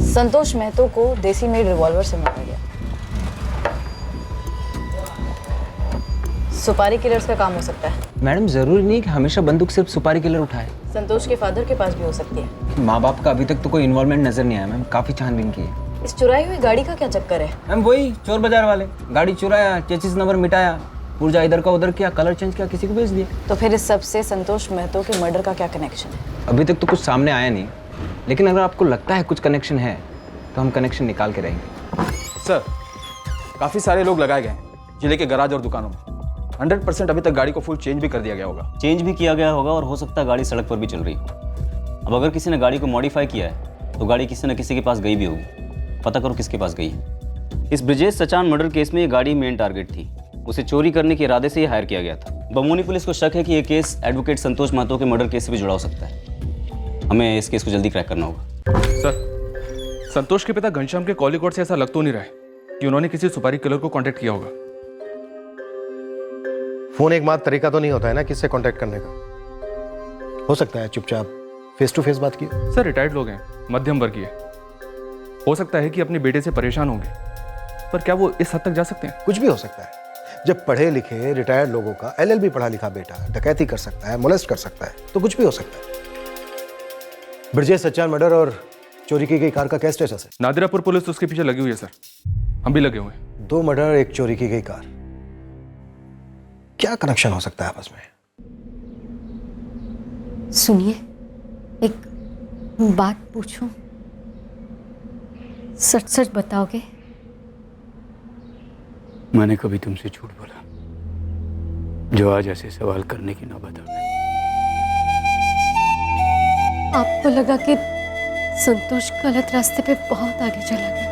संतोष महतो को देसी मेड रिवॉल्वर से मारा गया। सुपारी किलर्स का काम हो सकता है। मैडम ज़रूरी नहीं कि हमेशा बंदूक सिर्फ सुपारी किलर उठाए। संतोष के फादर के पास भी हो सकती है। माँ बाप का अभी तक तो कोई इन्वॉल्वमेंट नजर नहीं आया मैम, काफ़ी छानबीन की है। इस चुराई हुई गाड़ी का क्या चक्कर है? मैम वही चोर बाजार वाले, गाड़ी चुराया, चेसिस नंबर मिटाया, पुर्जा इधर का उधर किया, कलर चेंज किया, किसी को बेच दिया। तो फिर इस सब से संतोष महतो के मर्डर का क्या कनेक्शन है? अभी तक तो कुछ सामने आया नहीं, लेकिन अगर आपको लगता है कुछ कनेक्शन है तो हम कनेक्शन निकाल के रहेंगे। सर, काफ़ी सारे लोग लगाए गए हैं जिले के गराज और दुकानों में। 100% अभी तक गाड़ी को फुल चेंज भी कर दिया गया होगा। चेंज भी किया गया होगा और हो सकता है गाड़ी सड़क पर भी चल रही हो। अब अगर किसी ने गाड़ी को मॉडिफाई किया है तो गाड़ी किसी न किसी के पास गई भी होगी। पता करो किसके पास गई है। इस ब्रिजेश सचान मर्डर केस में ये गाड़ी मेन टारगेट थी। उसे चोरी करने के इरादे से ही हायर किया गया था। बमोनी पुलिस को शक है कि ये केस एडवोकेट संतोष महतो के मर्डर केस से भी जुड़ा हो सकता है। हमें इस केस को जल्दी क्रैक करना होगा। सर, संतोष के पिता घनश्याम के कॉल रिकॉर्ड से ऐसा लग तो नहीं रहा है कि उन्होंने किसी सुपारी किलर को कांटेक्ट किया होगा। फोन एकमात्र तरीका तो नहीं होता है ना किससे कांटेक्ट करने का। हो सकता है चुपचाप फेस टू फेस बात की। सर, रिटायर्ड लोग हैं, मध्यम वर्गीय। हो सकता है कि अपने बेटे से परेशान होंगे, पर क्या वो इस हद तक जा सकते हैं? कुछ भी हो सकता है। जब पढ़े लिखे रिटायर्ड लोगों का LLB पढ़ा लिखा बेटा डकैती कर सकता है, मोलेस्ट कर सकता है, तो कुछ भी हो सकता है। ब्रिजेश सच्चान मर्डर और चोरी की गई कार का क्या स्टेटस है? नादिरापुर पुलिस उसके पीछे लगी हुई है सर। हम भी लगे हुए हैं। 2 मर्डर, 1 चोरी की गई कार, क्या कनेक्शन हो सकता है आपस में? सुनिए, एक बात पूछूं? सच सच बताओगे? मैंने कभी तुमसे झूठ बोला जो आज ऐसे सवाल करने की नौबत आ गई? आपको लगा कि संतोष गलत रास्ते पे बहुत आगे चला गया,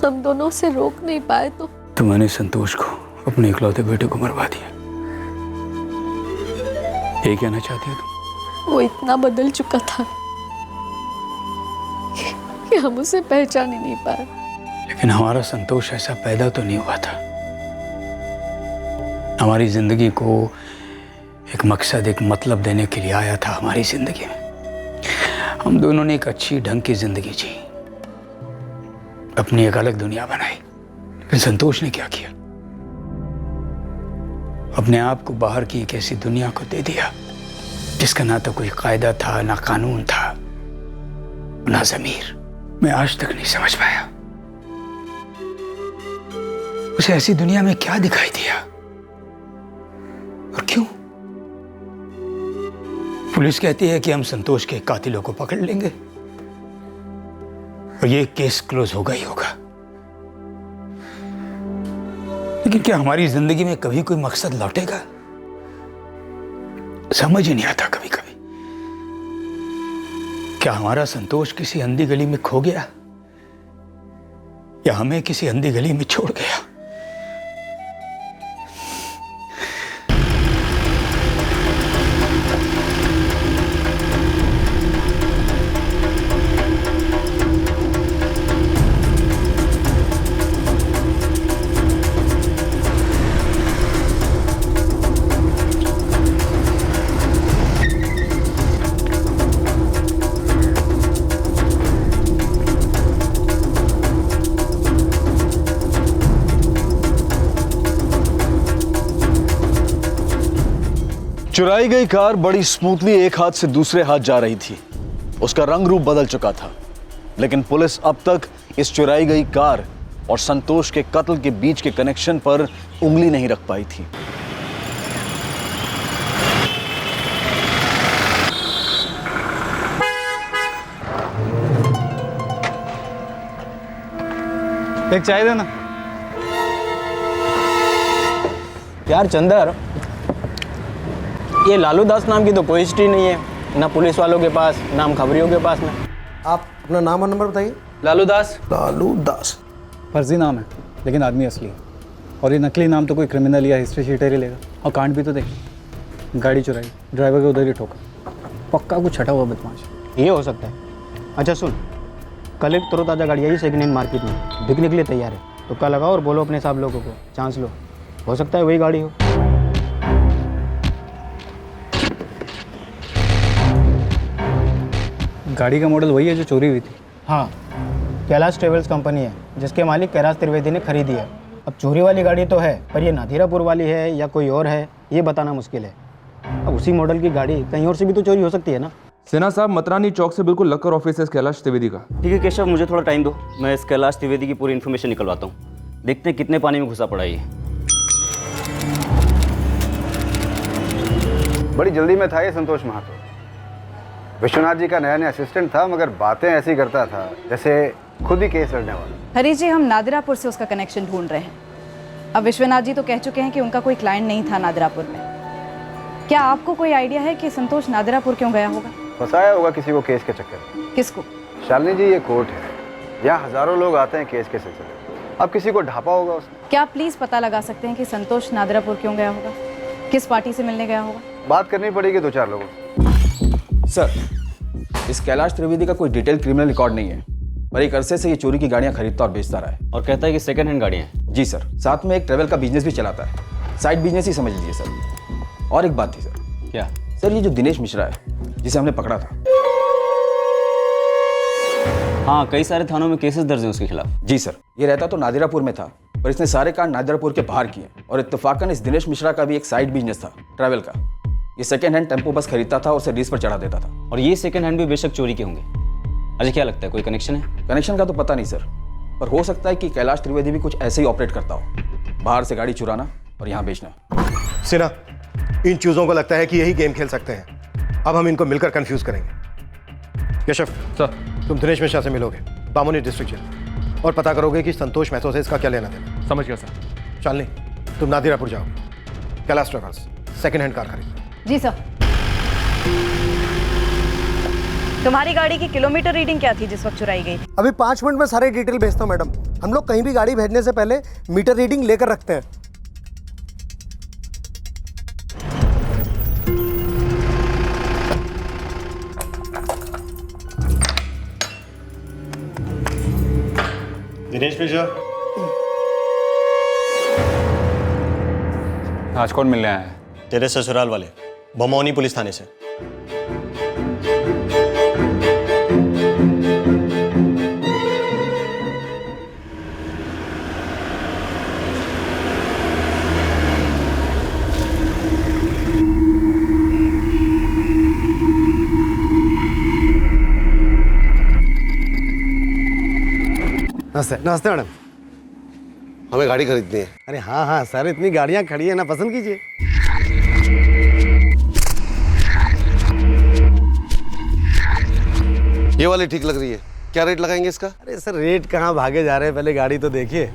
हम दोनों से रोक नहीं पाए तो मैंने संतोष को, अपने इकलौते बेटे को मरवा दिया। ये कहना चाहती हो तुम? वो इतना बदल चुका था कि हम उसे पहचान ही नहीं पाए। लेकिन हमारा संतोष ऐसा पैदा तो नहीं हुआ था। हमारी जिंदगी को एक मकसद, एक मतलब देने के लिए आया था हमारी जिंदगी में। हम दोनों ने एक अच्छी ढंग की जिंदगी जी, अपनी एक अलग दुनिया बनाई। लेकिन संतोष ने क्या किया? अपने आप को बाहर की एक ऐसी दुनिया को दे दिया जिसका ना तो कोई कायदा था, ना कानून था, ना ज़मीर। मैं आज तक नहीं समझ पाया उसे ऐसी दुनिया में क्या दिखाई दिया और क्यों। पुलिस कहती है कि हम संतोष के कातिलों को पकड़ लेंगे और ये केस क्लोज होगा ही होगा। लेकिन क्या हमारी जिंदगी में कभी कोई मकसद लौटेगा? समझ ही नहीं आता कभी कभी। क्या हमारा संतोष किसी अंधी गली में खो गया या हमें किसी अंधी गली में छोड़ गया? चुराई गई कार बड़ी स्मूथली एक हाथ से दूसरे हाथ जा रही थी। उसका रंग रूप बदल चुका था, लेकिन पुलिस अब तक इस चुराई गई कार और संतोष के कत्ल के बीच के कनेक्शन पर उंगली नहीं रख पाई थी। एक चाय देना यार। चंदर, ये लालू दास नाम की तो कोई हिस्ट्री नहीं है, ना पुलिस वालों के पास, ना हम खबरियों के पास में। आप अपना नाम और नंबर बताइए। लालू दास। लालू दास फर्जी नाम है, लेकिन आदमी असली है। और ये नकली नाम तो कोई क्रिमिनल या हिस्ट्री शीटर ही लेगा। और कांड भी तो देख, गाड़ी चुराई, ड्राइवर के उधर ही ठोका, पक्का कुछ छटा हुआ बदमाश। ये हो सकता है। अच्छा सुन, कल एक तरोताज़ा गाड़ी आई सेकंड हैंड मार्केट में, बिकने के लिए तैयार है। तुक्का लगाओ और बोलो अपने सब लोगों को, चांस लो, हो सकता है वही गाड़ी हो। गाड़ी का मॉडल वही है जो चोरी हुई थी? हाँ, कैलाश ट्रेवल्स कंपनी है जिसके मालिक कैलाश त्रिवेदी ने खरीदी है। अब चोरी वाली गाड़ी तो है, पर ये नादिरापुर वाली है या कोई और है ये बताना मुश्किल है। अब उसी मॉडल की गाड़ी कहीं और से भी तो चोरी हो सकती है ना। सिन्हा साहब, मतरानी चौक से बिल्कुल लगकर ऑफिस है कैलाश त्रिवेदी का। ठीक है केशव, मुझे थोड़ा टाइम दो, मैं इस कैलाश त्रिवेदी की पूरी इन्फॉर्मेशन निकलवाता हूँ। देखते हैं कितने पानी में घुसा पड़ा ये। बड़ी जल्दी में था ये संतोष महातो। विश्वनाथ जी का नया नया असिस्टेंट था, मगर बातें ऐसी करता था जैसे खुद ही केस लड़ने वाला। हरीश जी, हम नादिरापुर से उसका कनेक्शन ढूंढ रहे हैं। अब विश्वनाथ जी तो कह चुके हैं कि उनका कोई क्लाइंट नहीं था नादिरापुर में। क्या आपको कोई आइडिया है कि संतोष नादिरापुर क्यों गया होगा? फंसाया होगा किसी को केस के चक्कर में। किसको? शालिनी जी, ये कोर्ट है, यहाँ हजारों लोग आते हैं केस के सिलसिले। अब किसी को ढापा होगा उसने। क्या आप प्लीज पता लगा सकते हैं कि संतोष नादिरापुर क्यों गया होगा? किस पार्टी से मिलने गया होगा? बात करनी पड़ेगी 2-4 लोगों से। सर, इस कैलाश त्रिवेदी का कोई डिटेल क्रिमिनल रिकॉर्ड नहीं है, पर एक अरसे से ये चोरी की गाड़ियां खरीदता और बेचता रहा है। और कहता है कि सेकंड हैंड गाड़ियां हैं। जी सर, साथ में एक ट्रैवल का बिजनेस भी चलाता है, साइड बिजनेस ही समझ लीजिए सर। और एक बात थी सर। क्या? सर, ये जो दिनेश मिश्रा है जिसे हमने पकड़ा था। हाँ, कई सारे थानों में केसेस दर्ज हैं उसके खिलाफ। जी सर, ये रहता तो नादिरापुर में था, पर इसने सारे कांड नादिरापुर के बाहर किए। और इत्तेफाकन इस दिनेश मिश्रा का भी एक साइड बिजनेस था ट्रैवल का। ये सेकंड हैंड टेम्पो बस खरीदता था और उसे लीज पर चढ़ा देता था। और ये सेकंड हैंड भी बेशक चोरी के होंगे। अजय, क्या लगता है कोई कनेक्शन है? कनेक्शन का तो पता नहीं सर, पर हो सकता है कि कैलाश त्रिवेदी भी कुछ ऐसे ही ऑपरेट करता हो, बाहर से गाड़ी चुराना और यहाँ बेचना। सिन्हा, इन चीजों को लगता है कि यही गेम खेल सकते हैं। अब हम इनको मिलकर कंफ्यूज करेंगे। यशफ सर, तुम दिनेश मिश्रा से मिलोगे बामोनी डिस्ट्रिक्ट जेल और पता करोगे कि संतोष महतो से इसका क्या लेना देना। समझ गया सर। शालिनी, तुम नादिरापुर जाओ, Kailash travels second hand car खरीदो। जी सर। तुम्हारी गाड़ी की किलोमीटर रीडिंग क्या थी जिस वक्त चुराई गई? अभी 5 मिनट में सारे डिटेल भेजता हूँ मैडम। हम लोग कहीं भी गाड़ी भेजने से पहले मीटर रीडिंग लेकर रखते हैं। दिनेश मिश्रा, आज कौन मिलने आया है? तेरे ससुराल वाले, बमौनी पुलिस थाने से। नमस्ते। नमस्ते मैडम। हमें गाड़ी खरीदनी है। अरे हाँ हाँ सर, इतनी गाड़ियाँ खड़ी है ना, पसंद कीजिए। ये वाली ठीक लग रही है, क्या रेट लगाएंगे इसका? अरे सर, रेट कहाँ भागे जा रहे हैं, पहले गाड़ी तो देखिए।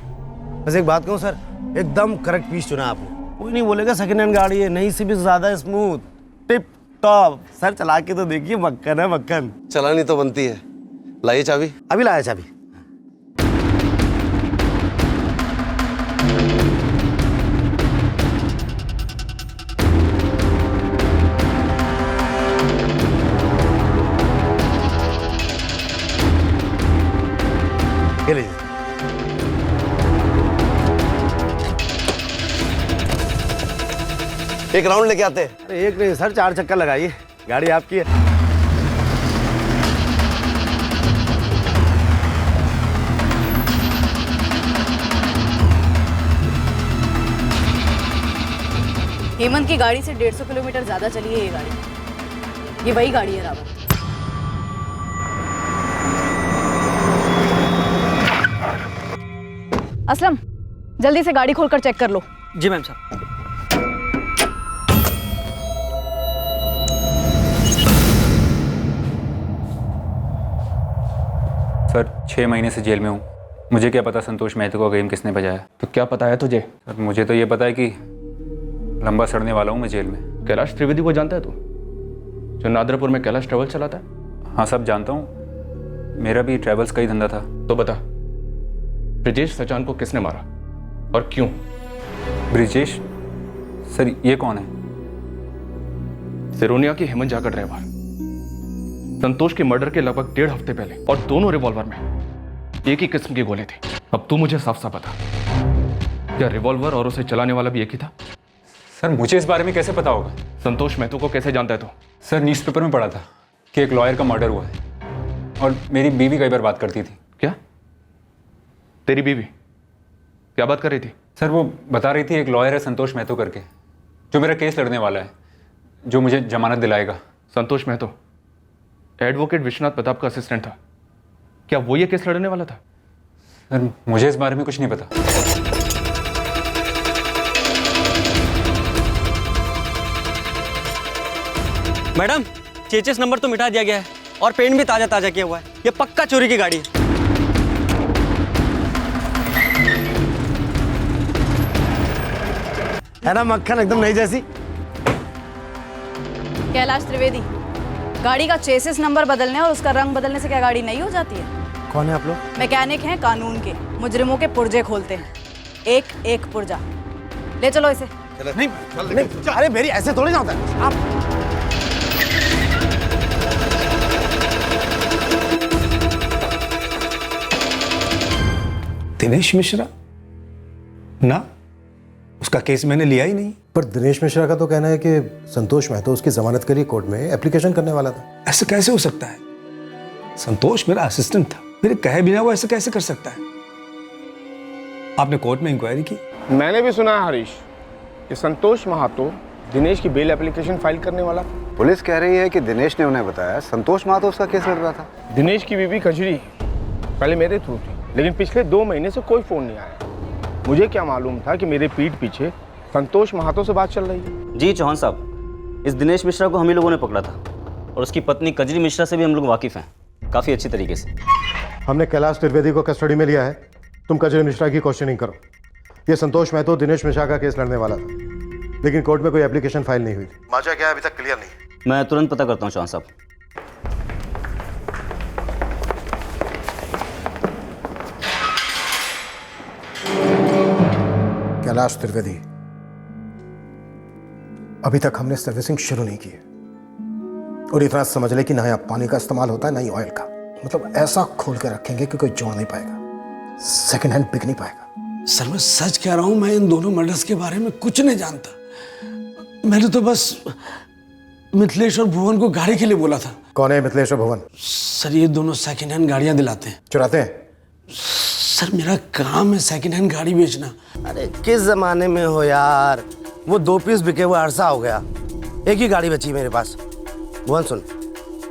बस एक बात कहूँ सर, एकदम करेक्ट पीस चुना आपने। कोई नहीं बोलेगा सेकंड हैंड गाड़ी है, नई से भी ज़्यादा स्मूथ, टिप टॉप। सर चला के तो देखिए, मक्खन है मक्खन। चलानी तो बनती है। लाइए चाबी। अभी लाया चाबी। ये लीजिए। एक राउंड लेके आते हैं। अरे एक नहीं सर, 4 चक्कर लगाइए, गाड़ी आपकी है। हेमंत की गाड़ी से 150 किलोमीटर ज्यादा चली है ये गाड़ी। ये वही गाड़ी है रावत। असलम, जल्दी से गाड़ी खोलकर चेक कर लो। जी मैम साहब। सर, 6 महीने से जेल में हूँ। मुझे क्या पता संतोष महतो का गेम किसने बजाया। तो क्या पता है तुझे? सर, मुझे तो ये पता है कि लंबा सड़ने वाला हूँ मैं जेल में। कैलाश त्रिवेदी को जानता है तू, जो नादिरापुर में कैलाश ट्रैवल चलाता है? हाँ सब जानता हूँ, मेरा भी ट्रैवल्स का ही धंधा था। तो बता, ब्रिजेश सचान को किसने मारा और क्यों? ब्रिजेश? सर ये कौन है? सिरोनिया की हेमंत जाकर ड्राइवर। संतोष के मर्डर के लगभग 1.5 हफ्ते पहले, और दोनों रिवॉल्वर में एक ही किस्म के गोले थे। अब तू मुझे साफ साफ बता, क्या रिवॉल्वर और उसे चलाने वाला भी एक ही था? सर मुझे इस बारे में कैसे पता होगा? संतोष महतो को कैसे जानता है तू? सर न्यूज़पेपर में पढ़ा था कि एक लॉयर का मर्डर हुआ है, और मेरी बीवी कई बार बात करती थी। क्या? तेरी बीवी क्या बात कर रही थी? सर वो बता रही थी एक लॉयर है संतोष महतो करके, जो मेरा केस लड़ने वाला है, जो मुझे जमानत दिलाएगा। संतोष महतो एडवोकेट विश्वनाथ प्रताप का असिस्टेंट था, क्या वो ये केस लड़ने वाला था? सर मुझे इस बारे में कुछ नहीं पता। मैडम, चेचिस नंबर तो मिटा दिया गया है और पेंट भी ताजा ताजा किया हुआ है। ये पक्का चोरी की गाड़ी है। है ना मक्खन, एकदम नई जैसी। कैलाश त्रिवेदी, गाड़ी का चेसिस नंबर बदलने और उसका रंग बदलने से क्या गाड़ी नई हो जाती है? कौन है आप लोग? मैकेनिक हैं कानून के, मुजरिमों के पुर्जे खोलते हैं, एक एक पुर्जा। ले चलो इसे। नहीं, नहीं, अरे मेरी ऐसे थोड़ी ना होता है। आप दिनेश मिश्रा ना, उसका केस मैंने लिया ही नहीं। पर दिनेश मिश्रा का तो कहना है कि संतोष महतो उसकी जमानत के लिए कोर्ट में एप्लीकेशन करने वाला था। ऐसे कैसे हो सकता है? संतोष मेरा असिस्टेंट था, मेरे कहे बिना वो ऐसे कैसे कर सकता है? आपने कोर्ट में इंक्वायरी की? मैंने भी सुना है हरीश कि संतोष महातो दिनेश की बेल एप्लीकेशन फाइल करने वाला था। पुलिस कह रही है कि दिनेश ने उन्हें बताया संतोष महतो उसका केस लड़ रहा था। दिनेश की बीवी कजरी पहले मेरे थ्रू थी, लेकिन पिछले 2 महीने से कोई फ़ोन नहीं आया। मुझे क्या मालूम था कि मेरे पीठ पीछे संतोष महातो से बात चल रही है। जी चौहान साहब, इस दिनेश मिश्रा को हम ही लोगों ने पकड़ा था और उसकी पत्नी कजरी मिश्रा से भी हम लोग वाकिफ़ हैं, काफ़ी अच्छी तरीके से। हमने कैलाश त्रिवेदी को कस्टडी में लिया है। तुम कजरी मिश्रा की क्वेश्चनिंग करो। ये संतोष महतो दिनेश मिश्रा का केस लड़ने वाला था, लेकिन कोर्ट में कोई एप्लीकेशन फाइल नहीं हुई। माजा क्या है अभी तक क्लियर नहीं। मैं तुरंत पता करता हूँ चौहान साहब। कैलाश त्रिवेदी, अभी तक हमने सर्विसिंग शुरू नहीं की है, और इतना समझ ले कि ना यहाँ पानी का इस्तेमाल होता है ना ही ऑयल का। मतलब ऐसा खोल के रखेंगे कि कोई जोड़ नहीं पाएगा, सेकंड हैंड बिक नहीं पाएगा। सर मैं सच कह रहा हूं, मैं इन दोनों मर्डर्स के बारे में कुछ नहीं जानता। मैंने तो बस मिथिलेश और भुवन को गाड़ी के लिए बोला था। कौन है मिथिलेश और भुवन? सर ये दोनों सेकंड हैंड गाड़ियां दिलाते हैं। चुराते हैं? सर मेरा काम है सेकंड हैंड गाड़ी बेचना। अरे किस जमाने में हो यार, वो 2 पीस बिके हुए अरसा हो गया, एक ही गाड़ी बची मेरे पास। भुवन सुन,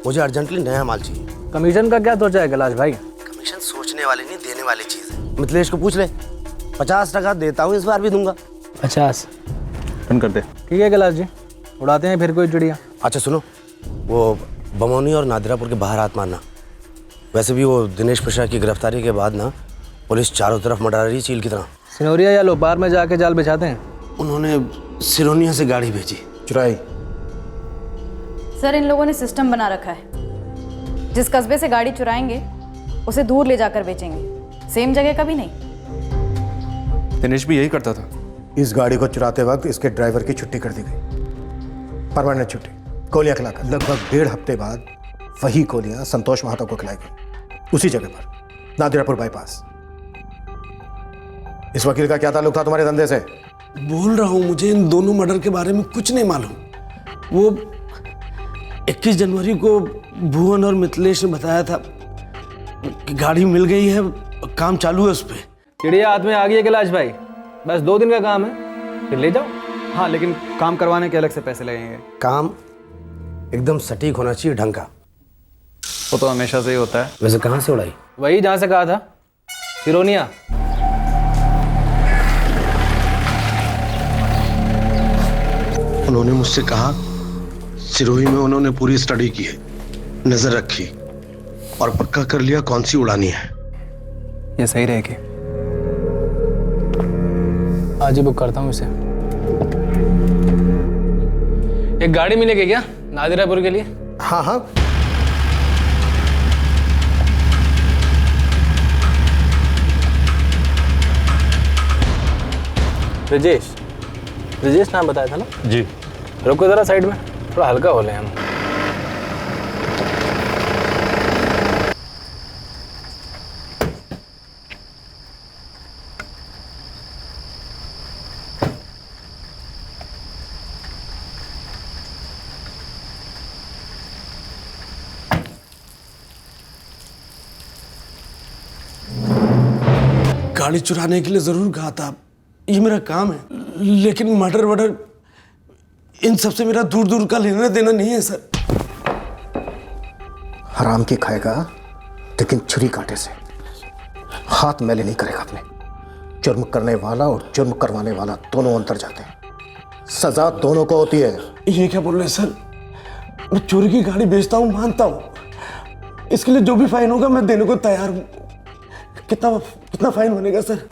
मुझे अर्जेंटली नया माल चाहिए। कमीशन का क्या सोचा है कैलाश भाई? कमीशन सोचने वाली नहीं, देने वाली चीज है। मिथिलेश को पूछ ले, 50% देता हूँ, इस बार भी दूंगा। 50 डन कर दे। ठीक है कैलाश जी, उड़ाते हैं फिर कोई चिड़िया। अच्छा सुनो, वो बमौनी और नादिरापुर के बाहर हाथ मारना। वैसे भी वो दिनेश मिश्रा की गिरफ्तारी के बाद ना पुलिस चारों तरफ मडरा रही चील की तरह। सिनोरिया या लोपार में जाके जाल बिछाते हैं। उन्होंने सिरोनिया से गाड़ी भेजी, चुराई। सर इन लोगों ने सिस्टम बना रखा है, जिस कस्बे से गाड़ी चुराएंगे उसे दूर ले जाकर बेचेंगे, सेम जगह कभी नहीं। दिनेश भी यही करता था। इस गाड़ी को चुराते वक्त इसके ड्राइवर की छुट्टी कर दी गई, परमानेंट छुट्टी, गोलियां खिलाकर। लगभग 1.5 हफ्ते बाद वही गोलियां संतोष महतो को खिलाई गई, उसी जगह पर, नादिरापुर बाईपास। इस वकील का क्या ताल्लुक था तुम्हारे धंधे से? बोल रहा हूं, मुझे इन दोनों मर्डर के बारे में कुछ नहीं मालूम। वो 21 जनवरी को भुवन और मिथिलेश ने बताया था कि गाड़ी मिल गई है, काम चालू है उस पर। चिड़िया हाथ में आ गई है कैलाश भाई, बस 2 दिन का काम है, फिर ले जाओ। हाँ लेकिन काम करवाने के अलग से पैसे लगेंगे। काम एकदम सटीक होना चाहिए, ढंग का। वो तो हमेशा से ही होता है। वैसे कहाँ से उड़ाई? वही जहाँ से कहा था, सिरोनिया। उन्होंने मुझसे कहा सिरोही में उन्होंने पूरी स्टडी की है, नजर रखी और पक्का कर लिया कौन सी उड़ानी है। ये सही रहेगी। आज ही बुक करता हूँ इसे। एक गाड़ी मिलेगी क्या नादिरापुर के लिए? हाँ हाँ। ब्रिजेश नाम बताया था ना? जी। रुको जरा साइड में, थोड़ा हल्का हो ले हम। गाड़ी चुराने के लिए जरूर कहा था, ये मेरा काम है, लेकिन मर्डर वर्डर इन सब से मेरा दूर दूर का लेना देना नहीं है सर। हराम की खाएगा लेकिन छुरी कांटे से, हाथ मैले नहीं करेगा अपने। जुर्म करने वाला और जुर्म करवाने वाला दोनों अंदर जाते हैं, सजा दोनों को होती है। ये क्या बोल रहे हैं सर? मैं चोरी की गाड़ी बेचता हूँ, मानता हूँ, इसके लिए जो भी फाइन होगा मैं देने को तैयार हूँ। कितना फाइन बनेगा सर?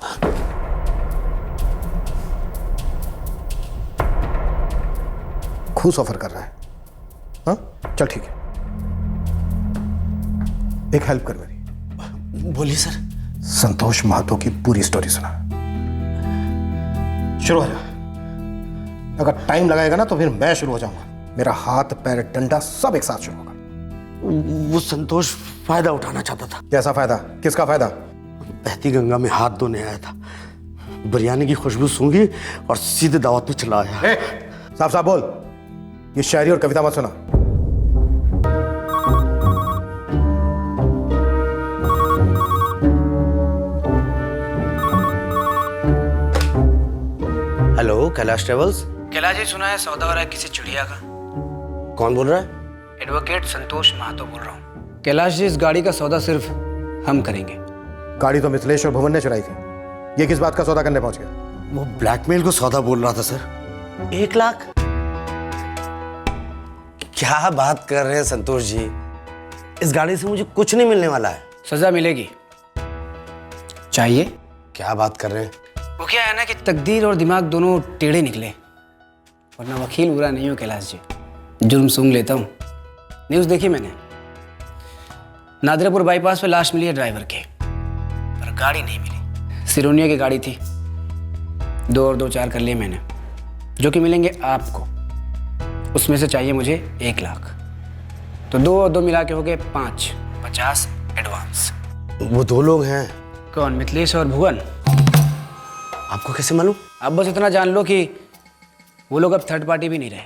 घूस ऑफर कर रहा है? हाँ चल ठीक है, एक हेल्प कर मेरी। बोलिए सर। संतोष महतो की पूरी स्टोरी सुना। शुरू हो जा। अगर टाइम लगाएगा ना तो फिर मैं शुरू हो जाऊंगा। मेरा हाथ पैर डंडा सब एक साथ शुरू होगा। वो संतोष फायदा उठाना चाहता था। कैसा फायदा? किसका फायदा? बहती गंगा में हाथ धोने आया था, बिरयानी की खुशबू सूंघी और सीधे दावत में चला आया। साफ साफ बोल, ये शायरी और कविता मत सुना। Hello, Kailash travels. कैलाश जी, सुना है सौदा हो रहा है किसी चिड़िया का। कौन बोल रहा है? एडवोकेट संतोष महतो बोल रहा हूँ। कैलाश जी, इस गाड़ी का सौदा सिर्फ हम करेंगे। गाड़ी तो मिथिलेश और भुवन ने चुराई थी, ये किस बात का सौदा करने पहुंच गया? वो ब्लैकमेल को सौदा बोल रहा था सर। 1 लाख? क्या बात कर रहे हैं संतोष जी? इस गाड़ी से मुझे कुछ नहीं मिलने वाला है। सजा मिलेगी। चाहिए? क्या बात कर रहे हैं? वो क्या है ना कि तकदीर और दिमाग दोनों टेढ़े निकले, वरना वकील बुरा नहीं हो कैलाश जी। जुर्म सूंघ लेता हूँ। न्यूज़ देखी मैंने, नादरापुर बाईपास पे लाश मिली है ड्राइवर के, पर गाड़ी नहीं मिली। सिरोनिया की गाड़ी थी। 2 और 2 4 कर लिए मैंने, जो कि मिलेंगे आपको। उसमें से चाहिए मुझे 1 लाख। तो 2 और 2 मिला के हो गए 5, 50 एडवांस। वो 2 लोग हैं। कौन? मिथिलेश और भुवन। आपको कैसे मालूम? आप बस इतना जान लो कि वो लोग अब थर्ड पार्टी भी नहीं रहे।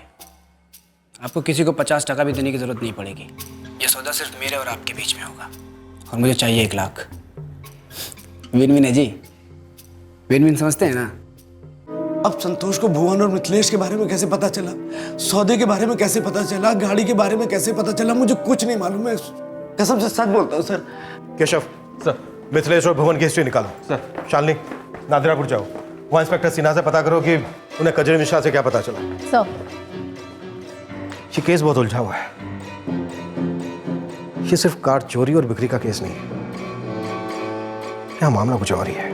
आपको किसी को 50% भी देने की जरूरत नहीं पड़ेगी। ये सौदा सिर्फ मेरे और आपके बीच में होगा, और मुझे चाहिए 1 लाख। विन विन है जी, विन विन समझते हैं ना? अब संतोष को भुवन और मिथिलेश के बारे में कैसे पता चला? सौदे के बारे में कैसे पता चला? गाड़ी के बारे में कैसे पता चला? मुझे कुछ नहीं मालूम है, कसम से सच बोलता हूँ सर। केशव सर, मिथिलेश और भुवन की हिस्ट्री निकालो। सर। शालिनी, नादरापुर जाओ, वहाँ इंस्पेक्टर सिन्हा से पता करो कि उन्हें कजरी मिश्रा से क्या पता चला। सर, ये केस बहुत उलझा हुआ है। ये सिर्फ कार चोरी और बिक्री का केस नहीं है, यहाँ मामला कुछ और ही है।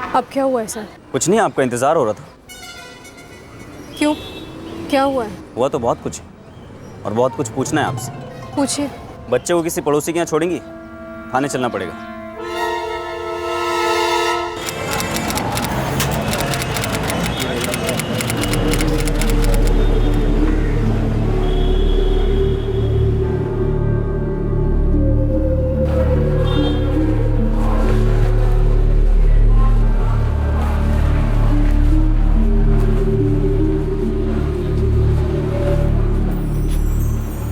अब क्या हुआ है सर? कुछ नहीं, आपका इंतजार हो रहा था। क्यों? क्या हुआ है? हुआ तो बहुत कुछ है, और बहुत कुछ पूछना है आपसे। पूछिए। बच्चे को किसी पड़ोसी के यहाँ छोड़ेंगी? थाने चलना पड़ेगा।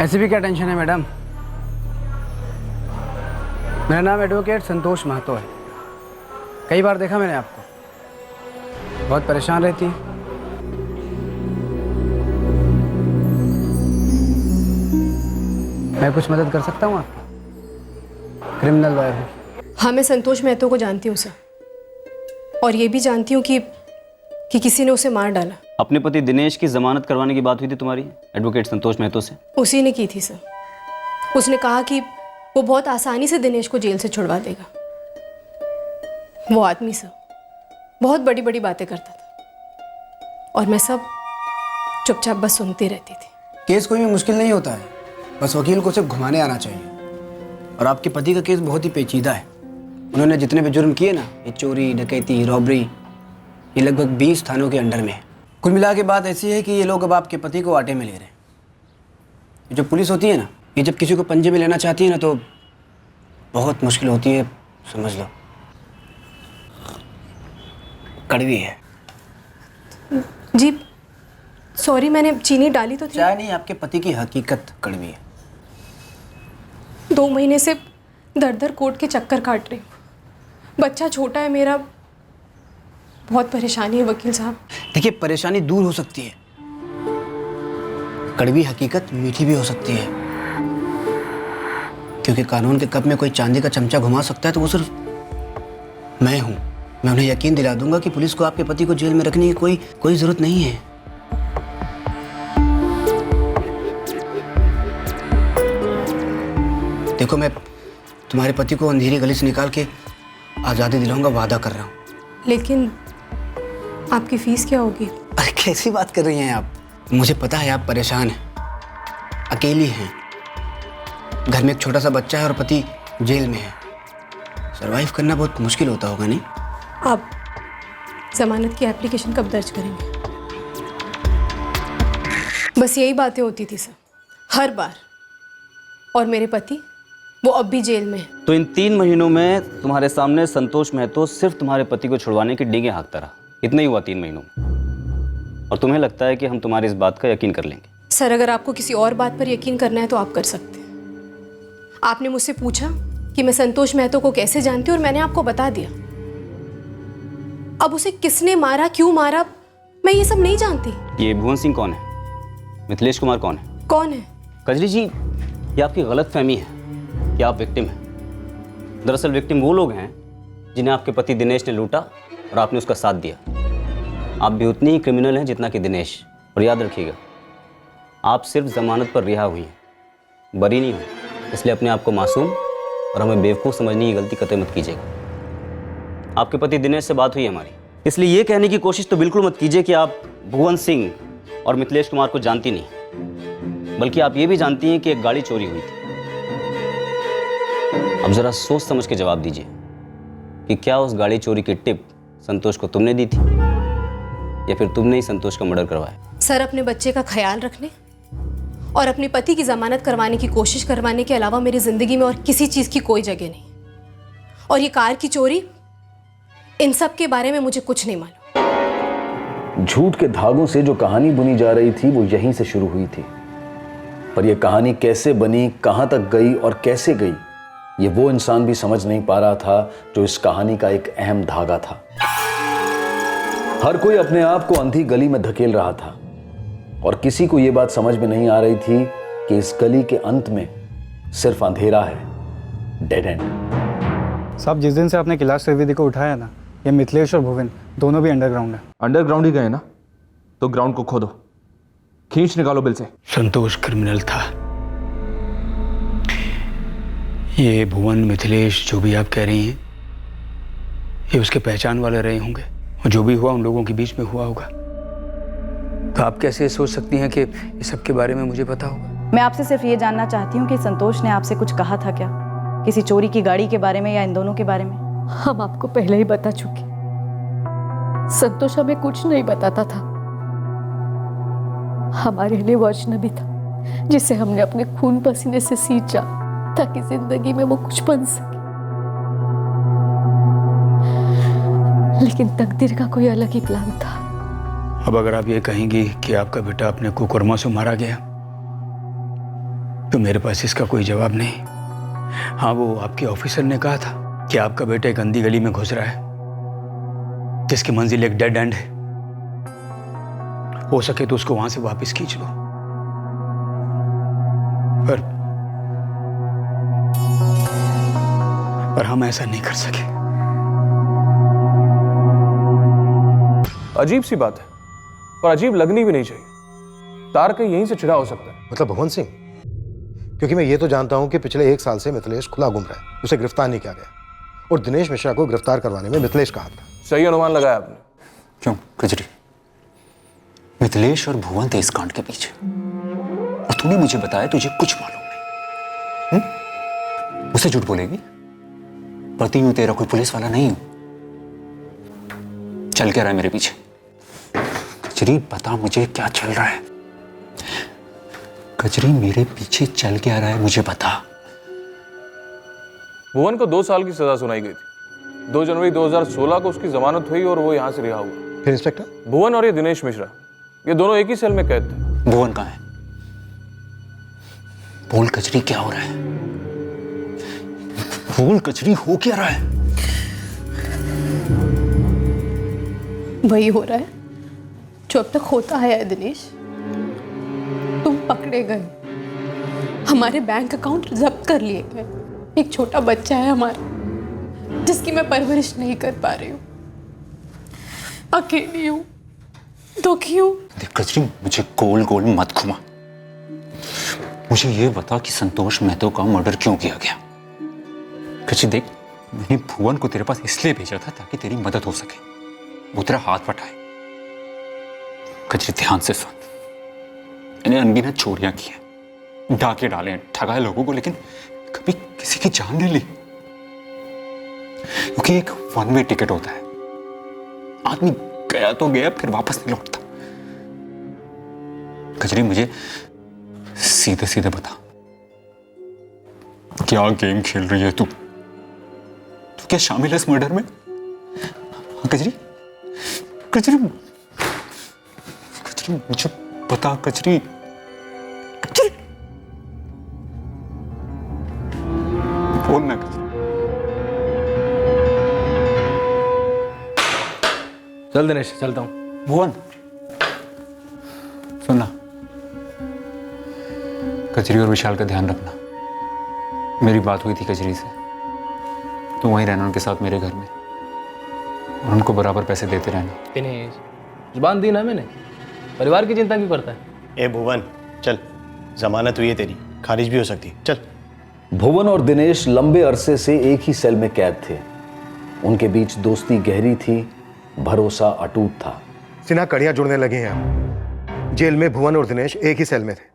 ऐसी भी क्या टेंशन है मैडम? मेरा नाम एडवोकेट संतोष महतो है। कई बार देखा मैंने आपको, बहुत परेशान रहती हैं। मैं कुछ मदद कर सकता हूँ आपकी? क्रिमिनल लॉयर हूँ। हाँ, मैं संतोष महतो को जानती हूँ सर, और ये भी जानती हूँ कि किसी ने उसे मार डाला। अपने पति दिनेश की जमानत करवाने की बात हुई थी तुम्हारी एडवोकेट संतोष महतो से? उसी ने की थी सर। उसने कहा कि वो बहुत आसानी से दिनेश को जेल से छुड़वा देगा। वो आदमी सर बहुत बड़ी बड़ी बातें करता था, और मैं सब चुपचाप बस सुनती रहती थी। केस कोई भी मुश्किल नहीं होता है, बस वकील को सिर्फ घुमाने आना चाहिए। और आपके पति का केस बहुत ही पेचीदा है। उन्होंने जितने भी जुर्म किए ना, ये चोरी, डकैती, रॉबरी, ये लगभग 20 थानों के अंडर में है। कुल मिला के बात ऐसी है कि ये लोग अब आपके पति को आटे में ले रहे हैं। जो पुलिस होती है ना, ये जब किसी को पंजे में लेना चाहती है ना, तो बहुत मुश्किल होती है, समझ लो। कड़वी है। जी सॉरी, मैंने चीनी डाली तो थी। चाय नहीं, आपके पति की हकीकत कड़वी है। 2 महीने से दर दर कोर्ट के चक्कर काट रही हूँ। बच्चा छोटा है मेरा, बहुत परेशानी है वकील साहब। देखिए, परेशानी दूर हो सकती है, कड़वी हकीकत मीठी भी हो सकती है। क्योंकि कानून के कप में कोई चांदी का चमचा घुमा सकता है तो वो सिर्फ मैं हूं। मैं उन्हें यकीन दिला दूंगा कि पुलिस को आपके पति को जेल में रखने की कोई जरूरत नहीं है। देखो, मैं तुम्हारे पति को अंधेरी गली से निकाल के आज़ादी दिलाऊंगा, वादा कर रहा हूँ। लेकिन आपकी फीस क्या होगी? अरे कैसी बात कर रही हैं आप? मुझे पता है आप परेशान हैं, अकेली हैं, घर में एक छोटा सा बच्चा है और पति जेल में है। सरवाइव करना बहुत मुश्किल होता होगा, नहीं? आप जमानत की एप्लीकेशन कब दर्ज करेंगे? बस यही बातें होती थी सर, हर बार। और मेरे पति, वो अब भी जेल में है। तो इन 3 महीनों में तुम्हारे सामने संतोष महतो सिर्फ तुम्हारे पति को छुड़वाने की डींगे हाँकता रहा। इतना ही हुआ 3 महीनों में, और तुम्हें लगता है कि हम तुम्हारी इस बात का यकीन कर लेंगे? सर, अगर आपको किसी और बात पर यकीन करना है तो आप कर सकते हैं। आपने मुझसे पूछा कि मैं संतोष महतो को कैसे जानती हूँ और मैंने आपको बता दिया। अब उसे किसने मारा, क्यों मारा, मैं ये सब नहीं जानती। ये भुवन सिंह कौन है? मिथिलेश कुमार कौन है? कौन है? कजरी जी, ये आपकी गलत फहमी है कि आप विक्टिम हैं। दरअसल विक्टिम वो लोग हैं जिन्हें आपके पति दिनेश ने लूटा और आपने उसका साथ दिया। आप भी उतनी ही क्रिमिनल हैं जितना कि दिनेश। और याद रखिएगा, आप सिर्फ जमानत पर रिहा हुई हैं, बरी नहीं हुई। इसलिए अपने आप को मासूम और हमें बेवकूफ़ समझने की गलती कतई मत कीजिएगा। आपके पति दिनेश से बात हुई हमारी, इसलिए ये कहने की कोशिश तो बिल्कुल मत कीजिए कि आप भुवन सिंह और मिथिलेश कुमार को जानती नहीं, बल्कि आप ये भी जानती हैं कि एक गाड़ी चोरी हुई थी। अब जरा सोच समझ के जवाब दीजिए कि क्या उस गाड़ी चोरी की टिप संतोष को तुमने दी थी या फिर तुमने ही संतोष का मर्डर करवाया? सर, अपने बच्चे का ख्याल रखने और अपने पति की जमानत करवाने की कोशिश करवाने के अलावा मेरी जिंदगी में और किसी चीज की कोई जगह नहीं। और ये कार की चोरी, इन सब के बारे में मुझे कुछ नहीं मालूम। झूठ के धागों से जो कहानी बुनी जा रही थी वो यहीं से शुरू हुई थी, पर यह कहानी कैसे बनी, कहां तक गई और कैसे गई, ये वो इंसान भी समझ नहीं पा रहा था जो इस कहानी का एक अहम धागा था। हर कोई अपने आप को अंधी गली में धकेल रहा था और किसी को यह बात समझ में नहीं आ रही थी कि इस गली के अंत में सिर्फ अंधेरा है, डेड एंड। साहब, जिस दिन से आपने कैलाश त्रिवेदी को उठाया ना, ये मिथिलेश और भुवन दोनों भी अंडरग्राउंड है। अंडरग्राउंड ही गए ना, तो ग्राउंड को खोदो, खींच निकालो बिल से। संतोष क्रिमिनल था। ये भुवन, मिथिलेश, जो भी आप कह रही हैं, ये उसके पहचान वाले रहे होंगे और जो भी हुआ उन लोगों के बीच में हुआ होगा। तो आप कैसे सोच सकती हैं कि इस सब के बारे में मुझे पता होगा? मैं आपसे सिर्फ ये जानना चाहती हूँ कि संतोष ने आपसे कुछ कहा था क्या, किसी चोरी की गाड़ी के बारे में या इन दोनों के बारे में? हम आपको पहले ही बता चुके। संतोष हमें कुछ नहीं बताता था। हमारे लिए वो अजनबी था जिसे हमने अपने खून पसीने से सींचा ताकि जिंदगी में वो कुछ बन सके। लेकिन तकदीर का कोई अलग ही प्लान था। अब अगर आप ये कहेंगी कि आपका बेटा अपने कुकर्मों से मारा गया, तो मेरे पास इसका कोई जवाब नहीं। हाँ, वो आपके ऑफिसर ने कहा था कि आपका बेटा एक अंधी गली में घुस रहा है जिसकी मंजिल एक डेड एंड है, हो सके तो उसको वहां से वापस खींच लो। पर हम ऐसा नहीं कर सके। अजीब सी बात है, पर अजीब लगनी भी नहीं चाहिए। तार कहीं यहीं से छिड़ा हो सकता है। मतलब भुवन सिंह? क्योंकि मैं ये तो जानता हूं कि पिछले 1 साल से मिथिलेश खुला घूम रहा है, उसे गिरफ्तार नहीं किया गया, और दिनेश मिश्रा को गिरफ्तार करवाने में मिथिलेश का हाथ था। सही अनुमान लगाया आपने। क्यों कजरी? मिथिलेश और भुवन थे इस कांड के पीछे, और तूने मुझे बताया तुझे कुछ मालूम नहीं। उसे झूठ बोलेगी? पति हूं तेरा, कोई पुलिस वाला नहीं हूं। चल क्या रहा है मेरे पीछे? कजरी बता मुझे क्या चल रहा है? कजरी मेरे पीछे चल क्या रहा है मुझे बता। भुवन को 2 साल की सजा सुनाई गई थी, 2 जनवरी 2016 को उसकी जमानत हुई और वो यहाँ से रिहा हुआ। फिर इंस्पेक्टर? भुवन और ये दिनेश मिश्रा, ये दोनों एक ही सेल में कैद थे। भुवन कहाँ है? बोल कचरी, क्या हो रहा है? बोल कचरी, हो क्या रहा है? वही हो रहा है जो अब तक होता है दिनेश। तुम पकड़े गए, हमारे बैंक अकाउंट जब्त कर लिए गए। एक छोटा बच्चा है हमारा जिसकी मैं परवरिश नहीं कर पा रही हूँ। अकेली हूँ, दुखी हूँ। देख कचरी, मुझे गोल गोल मत घुमा। मुझे ये बता कि संतोष मेहतो का मर्डर क्यों किया गया। कचरी देख, मैंने भुवन को तेरे पास इसलिए भेजा था ताकि तेरी मदद हो सके, वो तेरा हाथ बटाए। कचरी ध्यान से सुन, मैंने अनगिनत चोरियां की हैं, डाके डाले हैं, ठगाए लोगों को, लेकिन कभी किसी की जान नहीं ली। क्योंकि एक वन वे टिकट होता है, आदमी गया तो गया, फिर वापस नहीं लौटता। कचरी मुझे सीधे सीधे बता, क्या गेम खेल रही है तू? तू क्या शामिल है इस मर्डर में? हाँ कचरी, कचरी, कचरी मुझे बता कचरी, कचरी बोलना कचरी। चल दिनेश, चलता हूँ। भुवन सुनना, कचरी और विशाल का ध्यान रखना। मेरी बात हुई थी कचरी से, तो वहीं रहना उनके साथ मेरे घर में, और उनको बराबर पैसे देते रहना। दिनेश, जुबान दी ना मैंने, परिवार की चिंता क्यों करता है? ए भुवन, चल, जमानत हुई है तेरी, खारिज भी हो सकती, चल। भुवन और दिनेश लंबे अरसे से एक ही सेल में कैद थे। उनके बीच दोस्ती गहरी थी, भरोसा अटूट था। सिन्हा, कड़ियां जुड़ने लगी हैं अब। जेल में भुवन और दिनेश एक ही सेल में थे।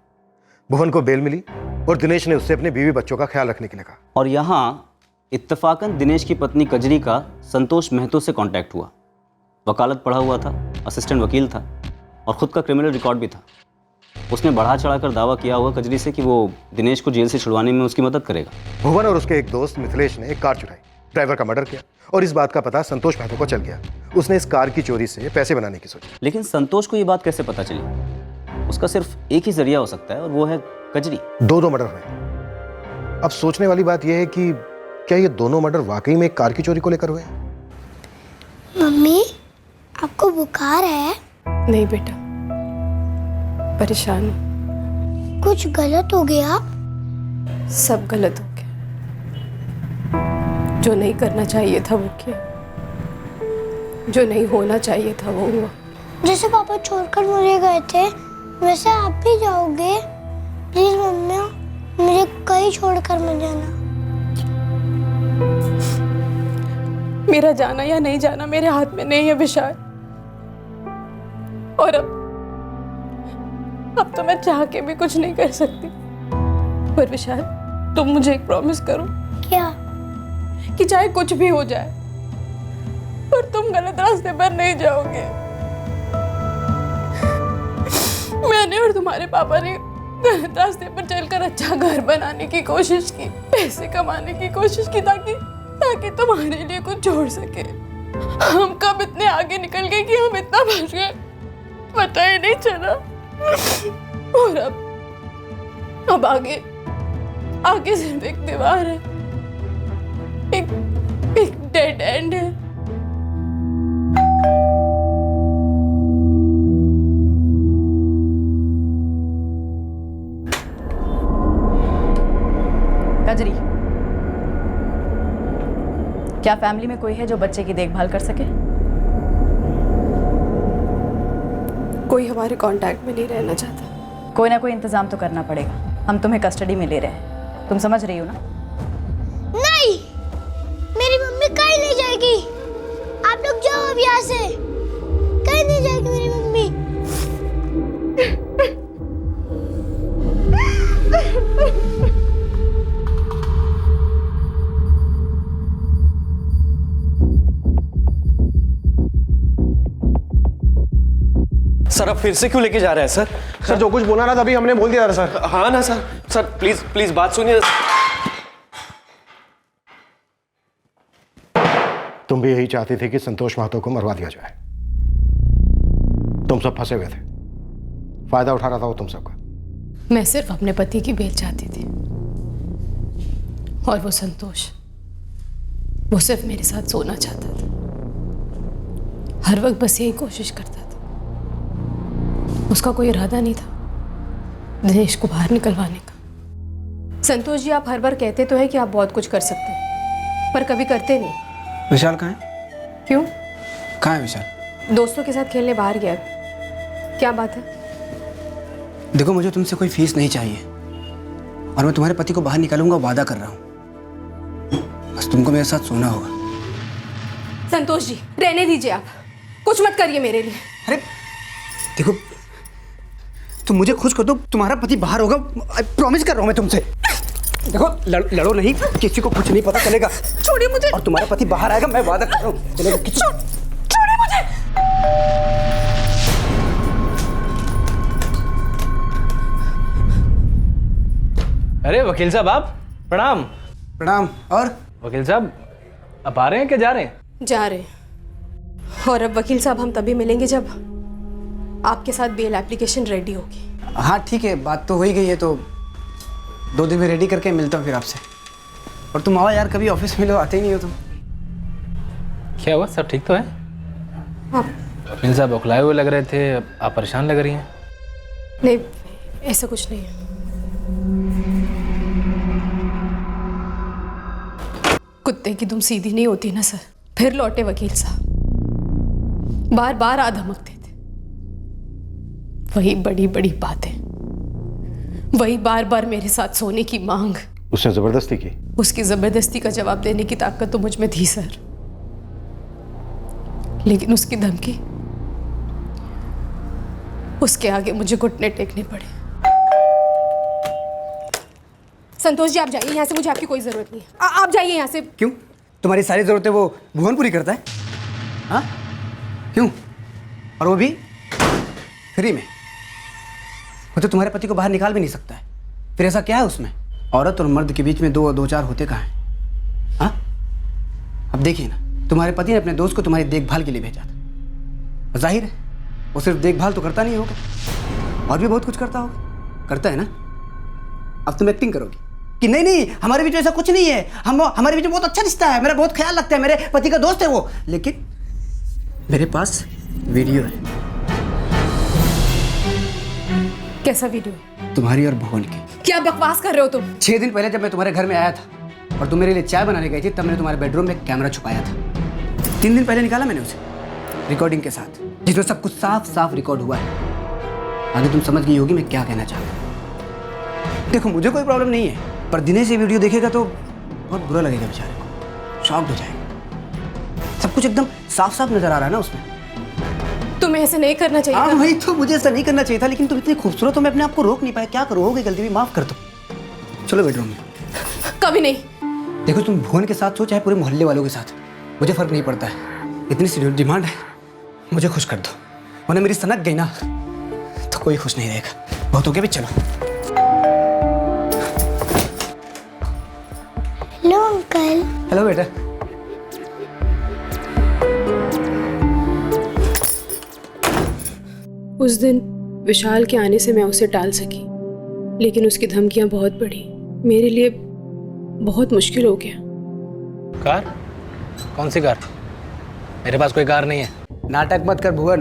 भुवन को बेल मिली और दिनेश ने उससे अपने बीवी बच्चों का ख्याल रखने के लिए कहा। और यहाँ इत्तेफाकन दिनेश की पत्नी कजरी का संतोष मेहतो से कांटेक्ट हुआ। वकालत पढ़ा हुआ था, असिस्टेंट वकील था और खुद का क्रिमिनल रिकॉर्ड भी था। उसने बढ़ा चढ़ाकर दावा किया हुआ कजरी से कि वो दिनेश को जेल से छुड़वाने में उसकी मदद करेगा। भुवन और उसके एक दोस्त मिथिलेश ने एक कार चुराई, ड्राइवर का मर्डर किया, और इस बात का पता संतोष मेहतो को चल गया। उसने इस कार की चोरी से पैसे बनाने की सोची। लेकिन संतोष को ये बात कैसे पता चली? उसका सिर्फ एक ही जरिया हो सकता है और वो है कजरी। दो मर्डर हुए। अब सोचने वाली बात यह है कि क्या ये दोनों मर्डर वाकई में एक कार की चोरी को लेकर हुए? मम्मी, आपको बुखार है? नहीं बेटा, परेशान हूं। कुछ गलत हो गया? सब गलत हो गया। जो नहीं करना चाहिए था वो किया, जो नहीं होना चाहिए था वो हुआ। जैसे पापा छोड़कर मुझे गए थे वैसे आप भी जाओगे? प्लीज मम्मी, मुझे कहीं छोड़कर मत जाना। मेरा जाना या नहीं जाना मेरे हाथ में नहीं है विशाल। और अब तो मैं चाह के भी कुछ नहीं कर सकती। पर विशाल, तुम मुझे एक प्रॉमिस करो। क्या? कि चाहे कुछ भी हो जाए पर तुम गलत रास्ते पर नहीं जाओगे। मैंने और तुम्हारे पापा ने गलत रास्ते पर चलकर अच्छा घर बनाने की कोशिश की, पैसे कमाने की कोशिश की, ताकि तुम्हारे लिए कुछ छोड़ सके। हम कब इतने आगे निकल गए कि हम इतना फंस गए, पता ही नहीं चला। और अब आगे सिर्फ एक दीवार है, एक डेड एंड है। कजरी, क्या फैमिली में कोई है जो बच्चे की देखभाल कर सके? कोई हमारे कांटेक्ट में नहीं रहना चाहता। कोई ना कोई इंतजाम तो करना पड़ेगा। हम तुम्हें कस्टडी में ले रहे हैं, तुम समझ रही हो ना? नहीं, मेरी मम्मी कहीं नहीं जाएगी। आप लोग जाओ अब यहाँ से। कहीं नहीं जाएगी मेरी मम्मी। सर, अब फिर से क्यों लेके जा रहे हैं सर? सर, जो कुछ बोला ना तभी हमने बोल दिया था सर। हाँ ना सर। सर प्लीज प्लीज बात सुनिए। तुम भी यही चाहती थी कि संतोष महतो को मरवा दिया जाए। तुम सब फंसे हुए थे, फायदा उठा रहा था वो तुम सबका। मैं सिर्फ अपने पति की बेल चाहती थी, और वो संतोष, वो सिर्फ मेरे साथ सोना चाहता था। हर वक्त बस यही कोशिश करता था। उसका कोई इरादा नहीं था दिनेश को बाहर निकलवाने का। संतोष जी, आप हर बार कहते तो है कि आप बहुत कुछ कर सकते हैं, पर कभी करते नहीं। विशाल कहाँ है? क्यों? कहाँ है विशाल? दोस्तों के साथ खेलने बाहर गया। क्या बात है? देखो, मुझे तुमसे कोई फीस नहीं चाहिए, और मैं तुम्हारे पति को बाहर निकालूंगा, वादा कर रहा हूँ। बस तुमको मेरे साथ सोना होगा। संतोष जी, रहने दीजिए, आप कुछ मत करिए मेरे लिए। अरे देखो, तुम मुझे खुश कर दो, तुम्हारा पति बाहर होगा, प्रॉमिस कर रहा हूँ मैं तुमसे। देखो, लड़ो नहीं, किसी को कुछ नहीं पता चलेगा। छोड़िए मुझे। और तुम्हारा पति बाहर आएगा, मैं वादा कर रहा हूँ। चलेगा? छोड़िए मुझे। अरे वकील साहब, आप प्रणाम। प्रणाम। और वकील साहब, अब आ रहे हैं कि जा रहे हैं? जा रहे हैं। और अब वकील साहब, हम तभी मिलेंगे जब आपके साथ बेल एप्लीकेशन रेडी होगी। हाँ ठीक है, बात तो हो ही गई है, तो 2 दिन में रेडी करके मिलता हूँ फिर आपसे। और तुम आओ यार, कभी ऑफिस मिलो, आते ही नहीं हो तुम। क्या हुआ, सब ठीक तो है? हाँ। वकील साहब बौखलाए हुए लग रहे थे, आप परेशान लग रही हैं। नहीं, ऐसा कुछ नहीं है। कुत्ते की दुम सीधी नहीं होती ना सर। फिर लौटे वकील साहब, बार बार आ धमकते थे। वही बड़ी बड़ी बातें, वही बार बार मेरे साथ सोने की मांग। उसने जबरदस्ती की? उसकी जबरदस्ती का जवाब देने की ताकत तो मुझ में थी सर, लेकिन उसकी धमकी, उसके आगे मुझे घुटने टेकने पड़े। संतोष जी, आप जाइए यहाँ से, मुझे आपकी कोई जरूरत नहीं है। आप जाइए यहाँ से। क्यों? तुम्हारी सारी जरूरतें वो भुवन पूरी करता है? हाँ क्यों? और वो भी फ्री में। वो तो तुम्हारे पति को बाहर निकाल भी नहीं सकता है। फिर ऐसा क्या है उसमें? औरत और मर्द के बीच में दो चार होते कहाँ हैं? हाँ, अब देखिए ना, तुम्हारे पति ने अपने दोस्त को तुम्हारी देखभाल के लिए भेजा था। जाहिर है वो सिर्फ देखभाल तो करता नहीं होगा, और भी बहुत कुछ करता होगा। करता है ना? अब तुम एक्टिंग करोगी कि नहीं नहीं, हमारे बीच में ऐसा कुछ नहीं है, हमारे बीच में बहुत अच्छा रिश्ता है, मेरा बहुत ख्याल रखता है, मेरे पति का दोस्त है वो। लेकिन मेरे पास वीडियो है। कैसा वीडियो? तुम्हारी और भुवन की। क्या बकवास कर रहे हो तुम? 6 दिन पहले जब मैं तुम्हारे घर में आया था और तुम मेरे लिए चाय बनाने गई थी, तब मैंने तुम्हारे बेडरूम में कैमरा छुपाया था। 3 दिन पहले निकाला मैंने उसे, रिकॉर्डिंग के साथ, जिसमें सब कुछ साफ साफ रिकॉर्ड हुआ है। आगे तुम समझ गई होगी मैं क्या कहना चाहता हूँ। देखो, मुझे कोई प्रॉब्लम नहीं है, पर दिनेश ये वीडियो देखेगा तो बहुत बुरा लगेगा बेचारे को, शॉक्ड हो जाएगा। सब कुछ एकदम साफ साफ नजर आ रहा है ना उसमें। तुम्हें ऐसे नहीं करना चाहिए था। वही तो, मुझे ऐसा नहीं करना चाहिए था, लेकिन तुम इतनी खूबसूरत हो, मैं अपने आप को रोक नहीं पाया। क्या करो, हो गई गलती भी, माफ कर दो। चलो बेडरूम में। कभी नहीं। देखो, तुम भुवन के साथ हो चाहे पूरे मोहल्ले वालों के साथ, मुझे फर्क नहीं पड़ता है। इतनी सी डिमांड है, मुझे खुश कर दो, वरना मेरी सनक गई ना तो कोई खुश नहीं रहेगा। बहुत हो गया भी, चलो। Hello uncle. हेलो बेटा। उस दिन विशाल के आने से मैं उसे टाल सकी, लेकिन उसकी धमकियां बहुत बढ़ी। मेरे लिए बहुत मुश्किल हो गया। कार? कौन सी कार? मेरे पास कोई कार नहीं है। नाटक मत कर भुवन,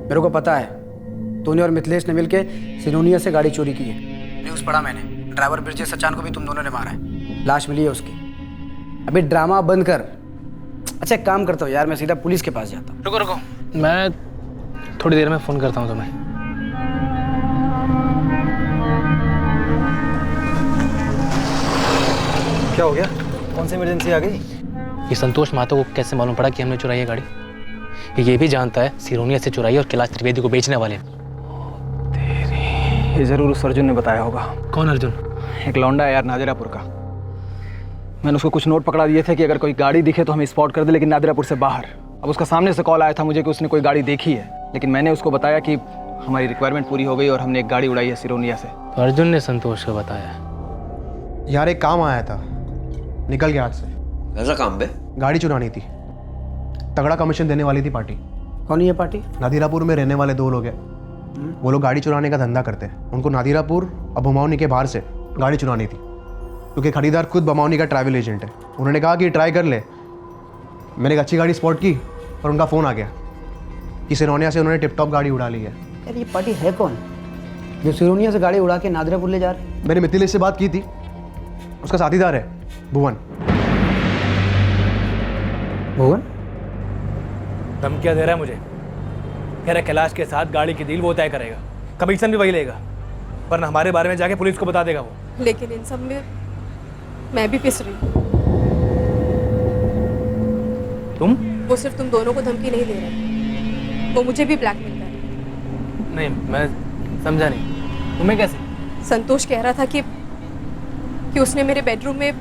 मेरे को पता है तूने और मिथिलेश ने मिलके सिनोनिया से गाड़ी चोरी की है। न्यूज़ पढ़ा मैंने, ड्राइवर ब्रिजेश सचान को भी तुम दोनों ने मारा है, लाश मिली है उसकी। अभी ड्रामा बंद कर। अच्छा, एक काम करता हूँ यार, मैं सीधा पुलिस के पास जाता हूँ। रुको रुको, मैं थोड़ी देर में फ़ोन करता हूँ तुम्हें। क्या हो गया? कौन सी इमरजेंसी आ गई? ये संतोष महतो को कैसे मालूम पड़ा कि हमने चुराई है गाड़ी? ये भी जानता है सिरोनिया से चुराई और कैलाश त्रिवेदी को बेचने वाले। ये जरूर उस अर्जुन ने बताया होगा। कौन अर्जुन? एक लौंडा है यार, नादिरापुर का। मैंने उसको कुछ नोट पकड़ा दिए थे कि अगर कोई गाड़ी दिखे तो हमें स्पॉट कर दे, लेकिन नादिरापुर से बाहर। अब उसका सामने से कॉल आया था मुझे कि उसने कोई गाड़ी देखी है, लेकिन मैंने उसको बताया कि हमारी रिक्वायरमेंट पूरी हो गई और हमने एक गाड़ी उड़ाई है सिरोनिया से। तो अर्जुन ने संतोष को बताया? यार एक काम आया था, निकल गया हाथ से। ऐसा काम बे? गाड़ी चुरानी थी। तगड़ा कमीशन देने वाली थी पार्टी। कौन है ये पार्टी? नादिरापुर में रहने वाले 2 लोग हैं। वो लोग गाड़ी चुराने का धंधा करते हैं। उनको नादिरापुर और बमौनी के बाहर से गाड़ी चुरानी थी, क्योंकि खरीदार खुद बमौनी का ट्रैवल एजेंट है। उन्होंने कहा कि ट्राई कर ले। मैंने एक अच्छी गाड़ी स्पॉट की और उनका फ़ोन आ गया कि सिरोनिया से उन्होंने टिप टॉप गाड़ी उड़ा ली है। यार ये पार्टी है कौन जो सिरोनिया से गाड़ी उड़ा के नादिरापुर ले जा रहे हैं? मैंने मिथिलेश से बात की थी, उसका साथीदार है भुवन। भुवन धमकियां दे रहा है मुझे, कह रहा है कैलाश के साथ गाड़ी की डील वो तय करेगा, कमीशन भी वही लेगा, वरना हमारे बारे में जाके पुलिस को बता देगा वो। लेकिन इन सब में मैं भी पिस रही हूँ। तुम? वो सिर्फ तुम दोनों को धमकी नहीं दे रहा, वो मुझे भी ब्लैकमेल कर रहा। नहीं, मैं समझा नहीं। तुम्हें कैसे? संतोष कह रहा था कि उसने मेरे बेडरूम में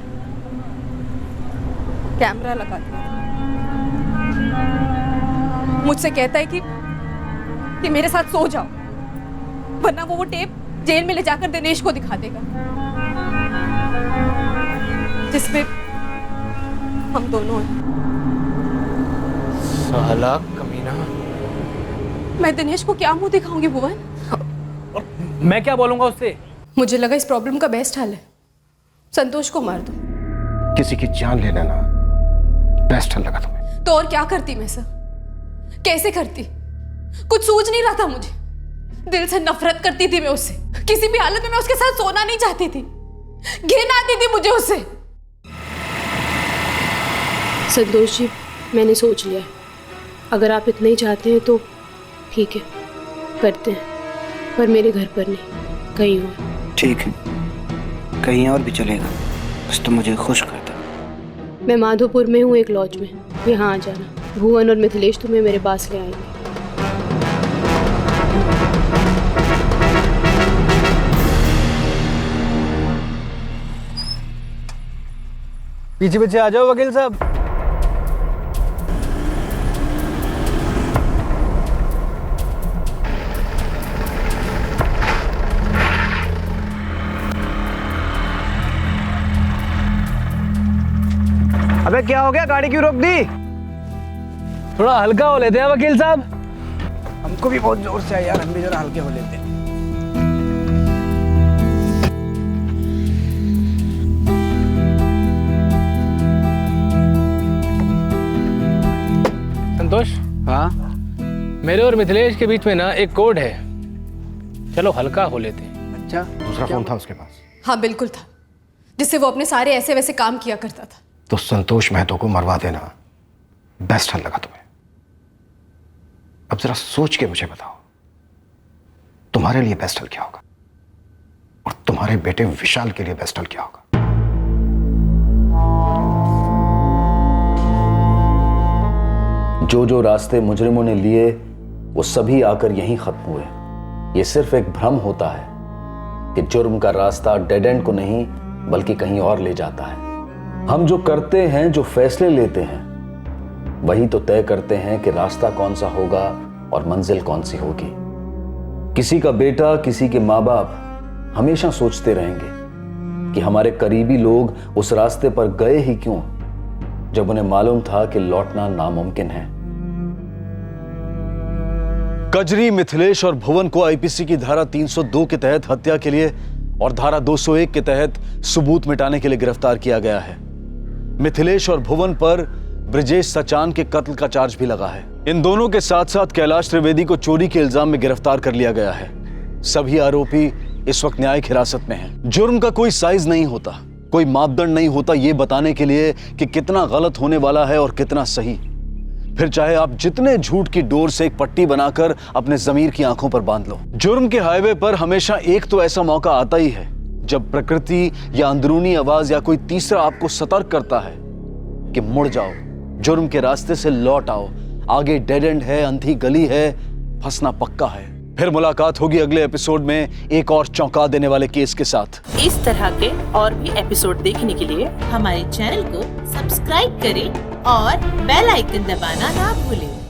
कैमरा लगा दिया। मुझसे कहता है कि मेरे साथ सो जाओ, वरना वो टेप जेल में ले जाकर दिनेश को दिखा देगा, जिसमें हम दोनों हैं। साला कमीना। मैं दिनेश को क्या मुंह दिखाऊंगी भुवन? मैं क्या बोलूंगा उससे? मुझे लगा इस प्रॉब्लम का बेस्ट हल है संतोष को मार दो। किसी की जान ले लेना बेस्ट हल लगा तुम्हें? तो और क्या करती मैं सर? कैसे करती? कुछ सूझ नहीं रहा था मुझे। दिल से नफरत करती थी मैं उससे। किसी भी हालत में मैं उसके साथ सोना नहीं चाहती थी। घिन आती थी मुझे उससे। संतोष जी, मैंने सोच लिया, अगर आप इतना ही चाहते हैं तो ठीक है, करते हैं, पर मेरे घर पर नहीं, कहीं और। ठीक है, कहीं और भी चलेगा, बस तो मुझे खुश कर दो। मैं माधोपुर में हूँ, एक लॉज में, यहाँ आ जाना। भुवन और मिथिलेश तुम्हें मेरे पास ले आएंगे। पीछे पीछे आ जाओ वकील साहब। अबे क्या हो गया, गाड़ी क्यों रोक दी? थोड़ा हल्का हो लेते हैं वकील साहब। हमको भी बहुत जोर से है यार, हम भी जरा हल्के हो लेते हैं। संतोष, हाँ? मेरे और मिथिलेश के बीच में ना एक कोड है, चलो हल्का हो लेते हैं। अच्छा, दूसरा फोन था उसके पास? हाँ बिल्कुल था, जिससे वो अपने सारे ऐसे वैसे काम किया करता था। तो संतोष महतो को मरवा देना बेस्ट हल लगा तुम्हें? अब जरा सोच के मुझे बताओ, तुम्हारे लिए बेस्ट हल क्या होगा और तुम्हारे बेटे विशाल के लिए बेस्ट हल क्या होगा? जो जो रास्ते मुजरिमों ने लिए वो सभी आकर यहीं खत्म हुए। ये सिर्फ एक भ्रम होता है कि जुर्म का रास्ता डेड एंड को नहीं बल्कि कहीं और ले जाता है। हम जो करते हैं, जो फैसले लेते हैं, वही तो तय करते हैं कि रास्ता कौन सा होगा और मंजिल कौन सी होगी। किसी का बेटा, किसी के माँ बाप हमेशा सोचते रहेंगे कि हमारे करीबी लोग उस रास्ते पर गए ही क्यों जब उन्हें मालूम था कि लौटना नामुमकिन है। कजरी, मिथिलेश और भुवन को आईपीसी की धारा 302 के तहत हत्या के लिए और धारा 201 के तहत सबूत मिटाने के लिए गिरफ्तार किया गया है। मिथिलेश और भुवन पर ब्रिजेश सचान के कत्ल का चार्ज भी लगा है। इन दोनों के साथ साथ कैलाश त्रिवेदी को चोरी के इल्जाम में गिरफ्तार कर लिया गया है। सभी आरोपी इस वक्त न्यायिक हिरासत में हैं। जुर्म का कोई साइज नहीं होता, कोई मापदंड नहीं होता ये बताने के लिए कि कितना गलत होने वाला है और कितना सही। फिर चाहे आप जितने झूठ की डोर से एक पट्टी बनाकर अपने जमीर की आंखों पर बांध लो। जुर्म के हाईवे पर हमेशा एक तो ऐसा मौका आता ही है जब प्रकृति या अंदरूनी आवाज या कोई तीसरा आपको सतर्क करता है कि मुड़ जाओ, जुर्म के रास्ते से लौट आओ, आगे डेड एंड है, अंधी गली है, फंसना पक्का है। फिर मुलाकात होगी अगले एपिसोड में एक और चौंका देने वाले केस के साथ। इस तरह के और भी एपिसोड देखने के लिए हमारे चैनल को सब्सक्राइब करें और बेल आइकन दबाना ना भूलें।